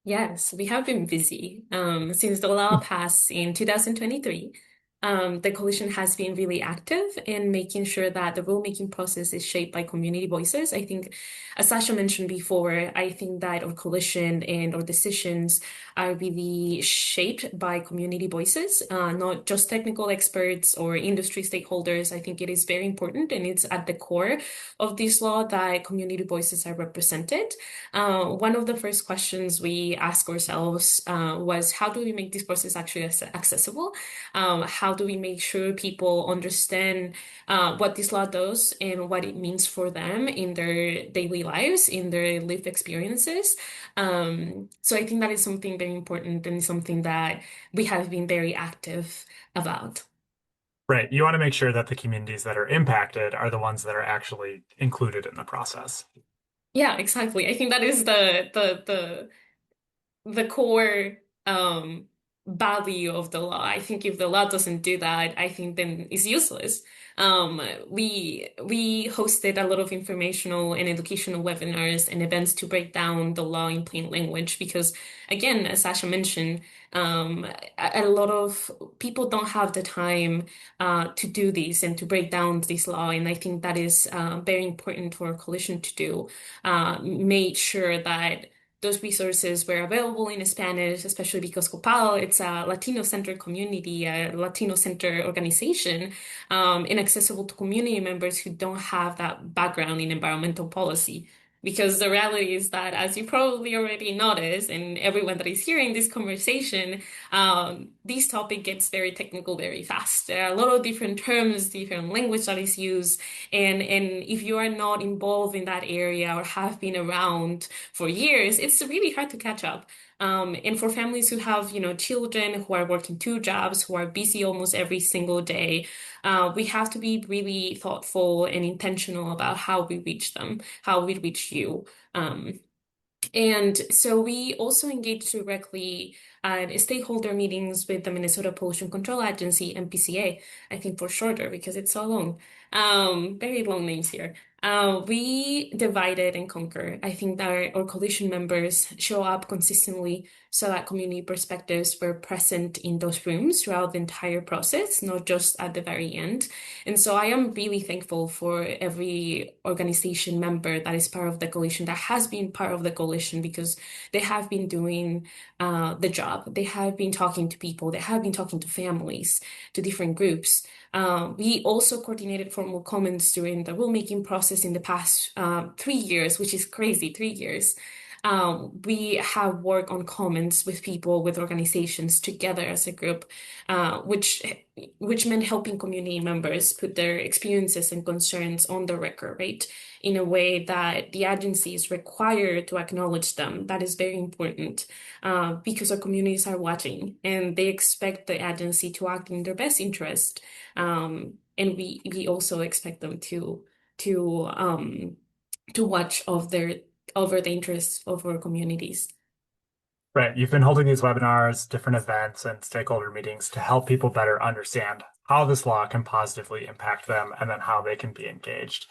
Yes, we have been busy. Since the law passed in 2023, the coalition has been really active in making sure that the rulemaking process is shaped by community voices. I think, as Sasha mentioned before, I think that our coalition and our decisions are really shaped by community voices, not just technical experts or industry stakeholders. I think it is very important, and it's at the core of this law that community voices are represented. One of the first questions we asked ourselves was, how do we make this process actually accessible? How do we make sure people understand what this law does and what it means for them in their daily lives, in their lived experiences? So I think that is something very important and something that we have been very active about. Right. You want to make sure that the communities that are impacted are the ones that are actually included in the process. Yeah, exactly. I think that is the core value of the law. I think if the law doesn't do that, I think then it's useless. We hosted a lot of informational and educational webinars and events to break down the law in plain language because, again, as Sasha mentioned, a lot of people don't have the time to do this and to break down this law, and I think that is very important for a coalition to do. Make sure that those resources were available in Spanish, especially because COPAL, it's a Latino-centered community, a Latino-centered organization, and accessible to community members who don't have that background in environmental policy. Because the reality is that, as you probably already noticed, and everyone that is hearing this conversation, this topic gets very technical very fast. There are a lot of different terms, different language that is used, and if you are not involved in that area or have been around for years, it's really hard to catch up. And for families who have, children who are working two jobs, who are busy almost every single day, we have to be really thoughtful and intentional about how we reach them, how we reach you. And so we also engage directly at stakeholder meetings with the Minnesota Pollution Control Agency, MPCA, I think for shorter because it's so long. Very long names here. We divided and conquer. I think that our coalition members show up consistently so that community perspectives were present in those rooms throughout the entire process, not just at the very end. And so I am really thankful for every organization member that is part of the coalition, that has been part of the coalition, because they have been doing the job. They have been talking to people. They have been talking to families, to different groups. We also coordinated formal comments during the rulemaking process in the past 3 years, which is crazy, 3 years. We have worked on comments with people, with organizations together as a group, which meant helping community members put their experiences and concerns on the record, right? In a way that the agency is required to acknowledge them. That is very important because our communities are watching and they expect the agency to act in their best interest. And we also expect them to watch over the interests of our communities. Right. You've been holding these webinars, different events, and stakeholder meetings to help people better understand how this law can positively impact them and then how they can be engaged.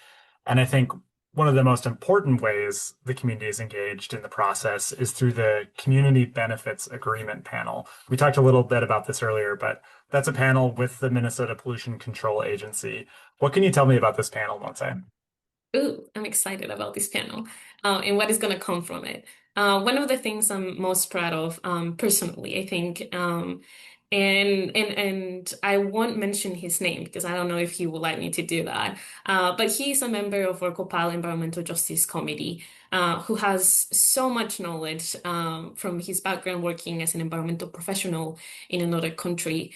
And I think one of the most important ways the community is engaged in the process is through the Community Benefits Agreement panel. We talked a little bit about this earlier, but that's a panel with the Minnesota Pollution Control Agency. What can you tell me about this panel, Monse? Ooh, I'm excited about this panel and what is going to come from it. One of the things I'm most proud of, personally, I think, and I won't mention his name because I don't know if he would like me to do that. But he's a member of our COPAL Environmental Justice Committee, who has so much knowledge from his background working as an environmental professional in another country.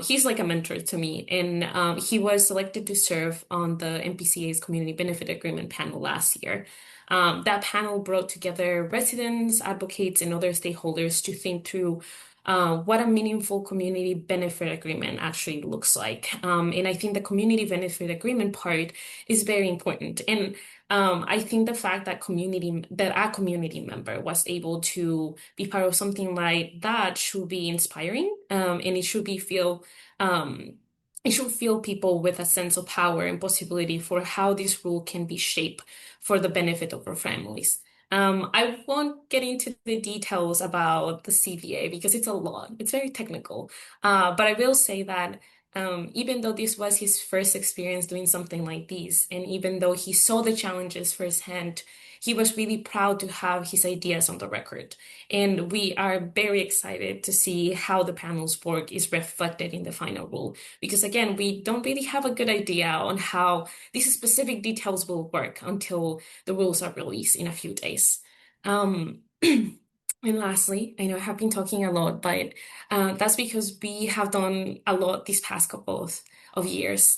He's like a mentor to me, and he was selected to serve on the MPCA's Community Benefit Agreement panel last year. That panel brought together residents, advocates, and other stakeholders to think through what a meaningful community benefit agreement actually looks like. And I think the community benefit agreement part is very important. And I think the fact that a community member was able to be part of something like that should be inspiring, and it should fill people with a sense of power and possibility for how this rule can be shaped for the benefit of our families. I won't get into the details about the CVA because it's a lot. It's very technical. But I will say that even though this was his first experience doing something like this, and even though he saw the challenges firsthand, he was really proud to have his ideas on the record. And we are very excited to see how the panel's work is reflected in the final rule. Because again, we don't really have a good idea on how these specific details will work until the rules are released in a few days. And lastly, I know I have been talking a lot, but that's because we have done a lot these past couple of years.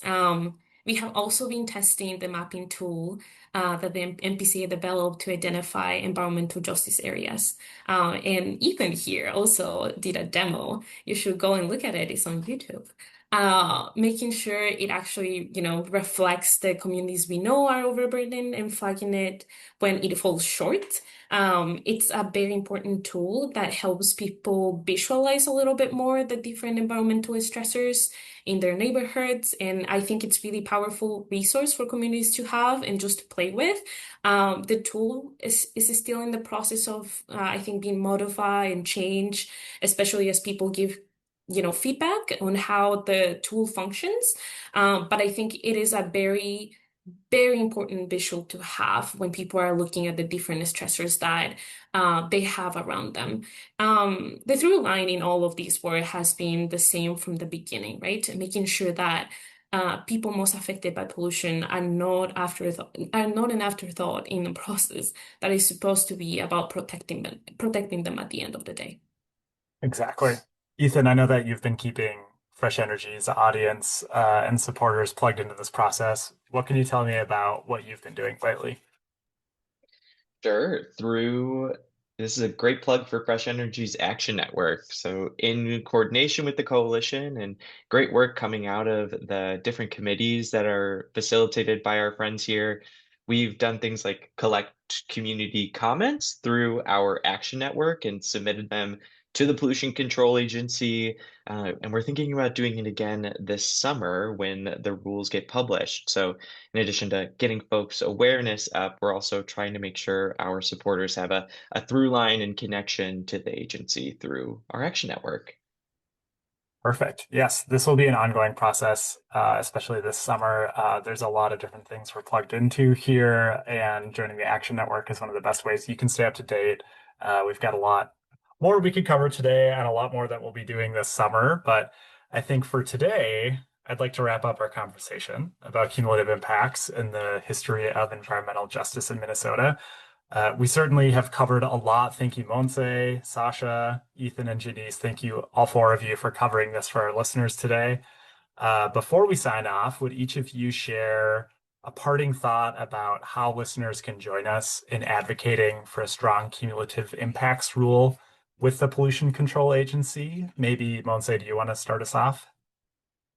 We have also been testing the mapping tool that the MPCA developed to identify environmental justice areas. And Ethan here also did a demo. You should go and look at it. It's on YouTube. making sure it actually, reflects the communities we know are overburdened and flagging it when it falls short. It's a very important tool that helps people visualize a little bit more the different environmental stressors in their neighborhoods. And I think it's really powerful resource for communities to have and just to play with. The tool is still in the process of, I think, being modified and changed, especially as people give feedback on how the tool functions. But I think it is a very, very important visual to have when people are looking at the different stressors that they have around them. The through line in all of these work has been the same from the beginning, right? Making sure that people most affected by pollution are not an afterthought in the process that is supposed to be about protecting them at the end of the day. Exactly. Ethan, I know that you've been keeping Fresh Energy's audience and supporters plugged into this process. What can you tell me about what you've been doing lately? Sure. This is a great plug for Fresh Energy's Action Network. So, in coordination with the coalition and great work coming out of the different committees that are facilitated by our friends here, we've done things like collect community comments through our Action Network and submitted them to the Pollution Control Agency. And we're thinking about doing it again this summer when the rules get published. So, in addition to getting folks awareness up, we're also trying to make sure our supporters have a through line and connection to the agency through our action network. Perfect. Yes, this will be an ongoing process, especially this summer. There's a lot of different things we're plugged into here, and joining the Action Network is one of the best ways you can stay up to date. We've got a lot more we could cover today and a lot more that we'll be doing this summer. But I think for today, I'd like to wrap up our conversation about cumulative impacts and the history of environmental justice in Minnesota. We certainly have covered a lot. Thank you, Monse, Sasha, Ethan, and Janiece. Thank you, all four of you, for covering this for our listeners today. Before we sign off, would each of you share a parting thought about how listeners can join us in advocating for a strong cumulative impacts rule with the Pollution Control Agency? Maybe, Monse, do you want to start us off?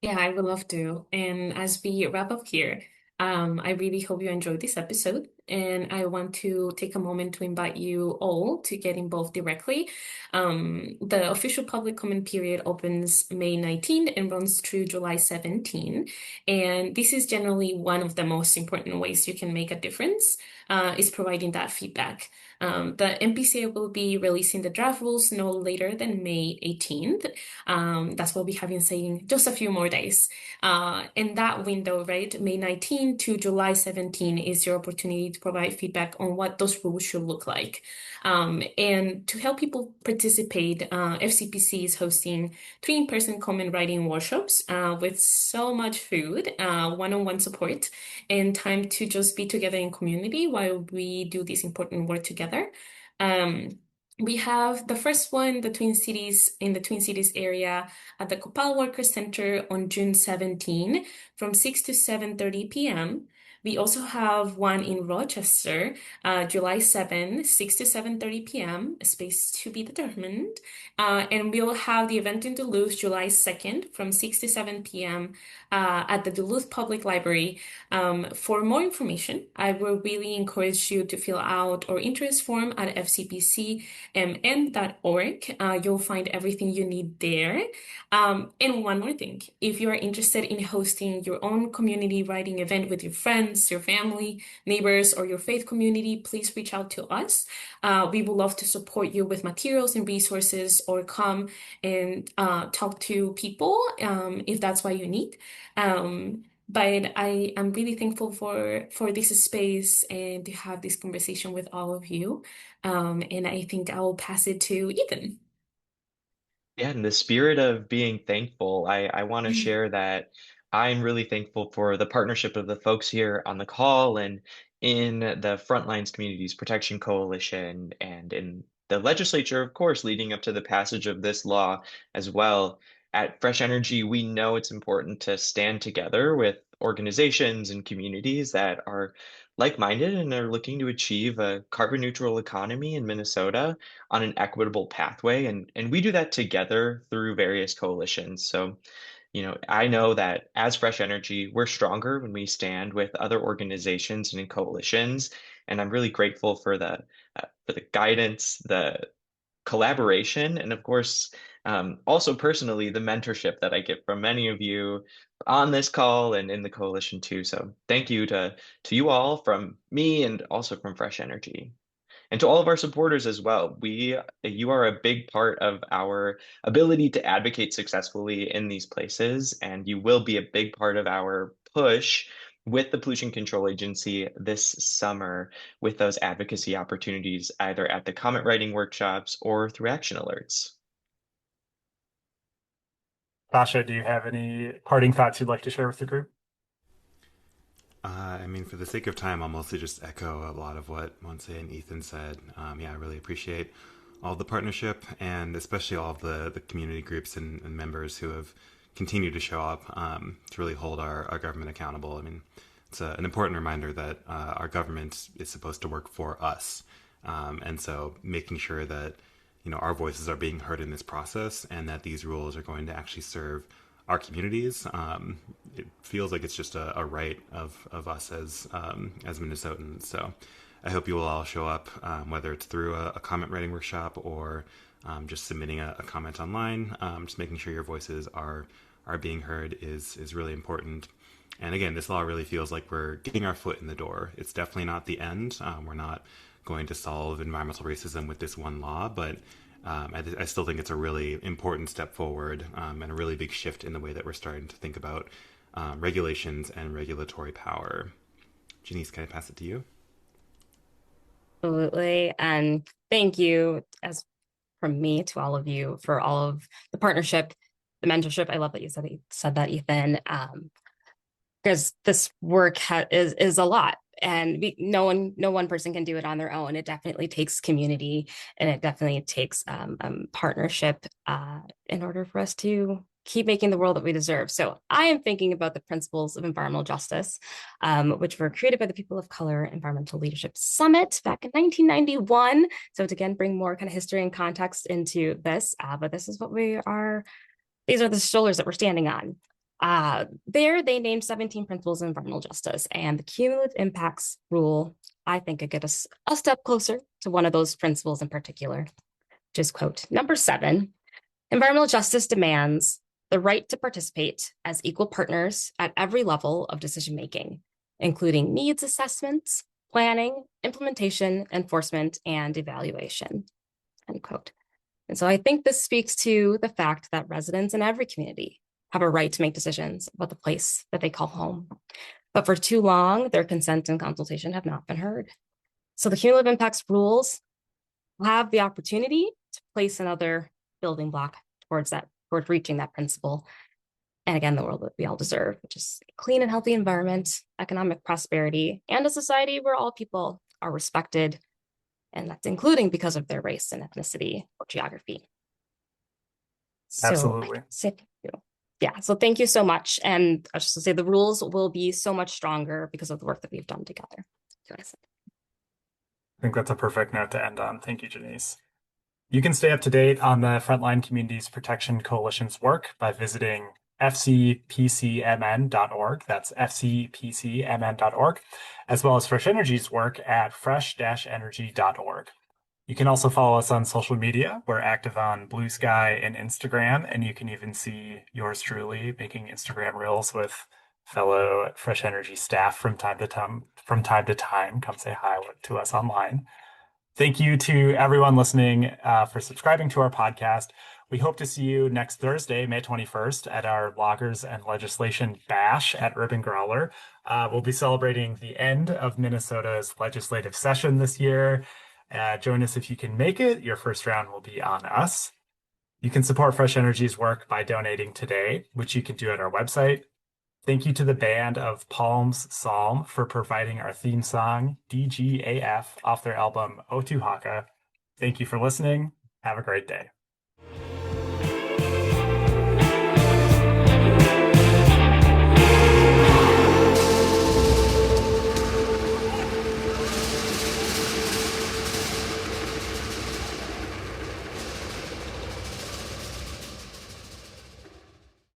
Yeah, I would love to. And as we wrap up here, I really hope you enjoyed this episode. And I want to take a moment to invite you all to get involved directly. The official public comment period opens May 19th and runs through July 17th. And this is generally one of the most important ways you can make a difference, is providing that feedback. The MPCA will be releasing the draft rules no later than May 18th. That's what we have been saying, just a few more days. In that window, right, May 19 to July 17 is your opportunity to provide feedback on what those rules should look like. And to help people participate, FCPC is hosting 3 in-person comment writing workshops with so much food, one-on-one support, and time to just be together in community while we do this important work together. We have the first one, in the Twin Cities area at the COPAL Worker Center on June 17 from 6 to 7:30 p.m. We also have one in Rochester, July 7, 6 to 7:30 p.m., a space to be determined. And we'll have the event in Duluth, July 2nd from 6 to 7 p.m. At the Duluth Public Library. For more information, I will really encourage you to fill out our interest form at fcpcmn.org. You'll find everything you need there. And one more thing, if you are interested in hosting your own community writing event with your friends, your family, neighbors, or your faith community, please reach out to us. We would love to support you with materials and resources or come and talk to people if that's what you need. But I am really thankful for this space and to have this conversation with all of you. And I think I will pass it to Ethan. Yeah, in the spirit of being thankful, I want to share that I'm really thankful for the partnership of the folks here on the call and in the Frontlines Communities Protection Coalition and in the legislature, of course, leading up to the passage of this law as well. At Fresh Energy, we know it's important to stand together with organizations and communities that are like-minded and are looking to achieve a carbon neutral economy in Minnesota on an equitable pathway. And we do that together through various coalitions. So I know that as Fresh Energy, we're stronger when we stand with other organizations and in coalitions. And I'm really grateful for the guidance, the collaboration, and of course, also personally, the mentorship that I get from many of you on this call and in the coalition too. So thank you to you all from me and also from Fresh Energy. And to all of our supporters as well. You are a big part of our ability to advocate successfully in these places, and you will be a big part of our push with the Pollution Control Agency this summer with those advocacy opportunities, either at the comment writing workshops or through action alerts. Sasha, do you have any parting thoughts you'd like to share with the group? I mean, for the sake of time, I'll mostly just echo a lot of what Monse and Ethan said. Yeah, I really appreciate all the partnership and especially all of the community groups and members who have continued to show up to really hold our government accountable. I mean, it's an important reminder that our government is supposed to work for us. And so making sure that, our voices are being heard in this process and that these rules are going to actually serve our communities. It feels like it's just a right of us as Minnesotans. So I hope you will all show up, whether it's through a comment writing workshop or just submitting a comment online. Just making sure your voices are being heard is really important. And again, this law really feels like we're getting our foot in the door. It's definitely not the end. We're not going to solve environmental racism with this one law, but I still think it's a really important step forward and a really big shift in the way that we're starting to think about regulations and regulatory power. Janiece, can I pass it to you? Absolutely. And thank you as from me to all of you for all of the partnership, the mentorship. I love that you said that, Ethan, because this work is a lot. And no one person can do it on their own. It definitely takes community, and it definitely takes partnership in order for us to keep making the world that we deserve. So I am thinking about the principles of environmental justice, which were created by the People of Color Environmental Leadership Summit back in 1991. So to again bring more kind of history and context into this, but this is what we are. These are the shoulders that we're standing on. There, they named 17 principles of environmental justice, and the cumulative impacts rule, I think, could get us a step closer to one of those principles in particular, which is, quote, number 7, environmental justice demands the right to participate as equal partners at every level of decision-making, including needs assessments, planning, implementation, enforcement, and evaluation, end quote. And so I think this speaks to the fact that residents in every community have a right to make decisions about the place that they call home. But for too long, their consent and consultation have not been heard. So the cumulative impacts rules have the opportunity to place another building block towards reaching that principle. And again, the world that we all deserve, which is a clean and healthy environment, economic prosperity, and a society where all people are respected. And that's including because of their race and ethnicity or geography. Absolutely. So thank you. Yeah, so thank you so much. And I just to say the rules will be so much stronger because of the work that we've done together. I think that's a perfect note to end on. Thank you, Janiece. You can stay up to date on the Frontline Communities Protection Coalition's work by visiting fcpcmn.org. That's fcpcmn.org, as well as Fresh Energy's work at fresh-energy.org. You can also follow us on social media. We're active on Blue Sky and Instagram, and you can even see yours truly making Instagram reels with fellow Fresh Energy staff from time to time. Come say hi to us online. Thank you to everyone listening for subscribing to our podcast. We hope to see you next Thursday, May 21st, at our Loggers and Legislation Bash at Urban Growler. We'll be celebrating the end of Minnesota's legislative session this year. Join us if you can make it. Your first round will be on us. You can support Fresh Energy's work by donating today, which you can do at our website. Thank you to the band of Palms Psalm for providing our theme song, DGAF, off their album Otuhaka. Thank you for listening. Have a great day.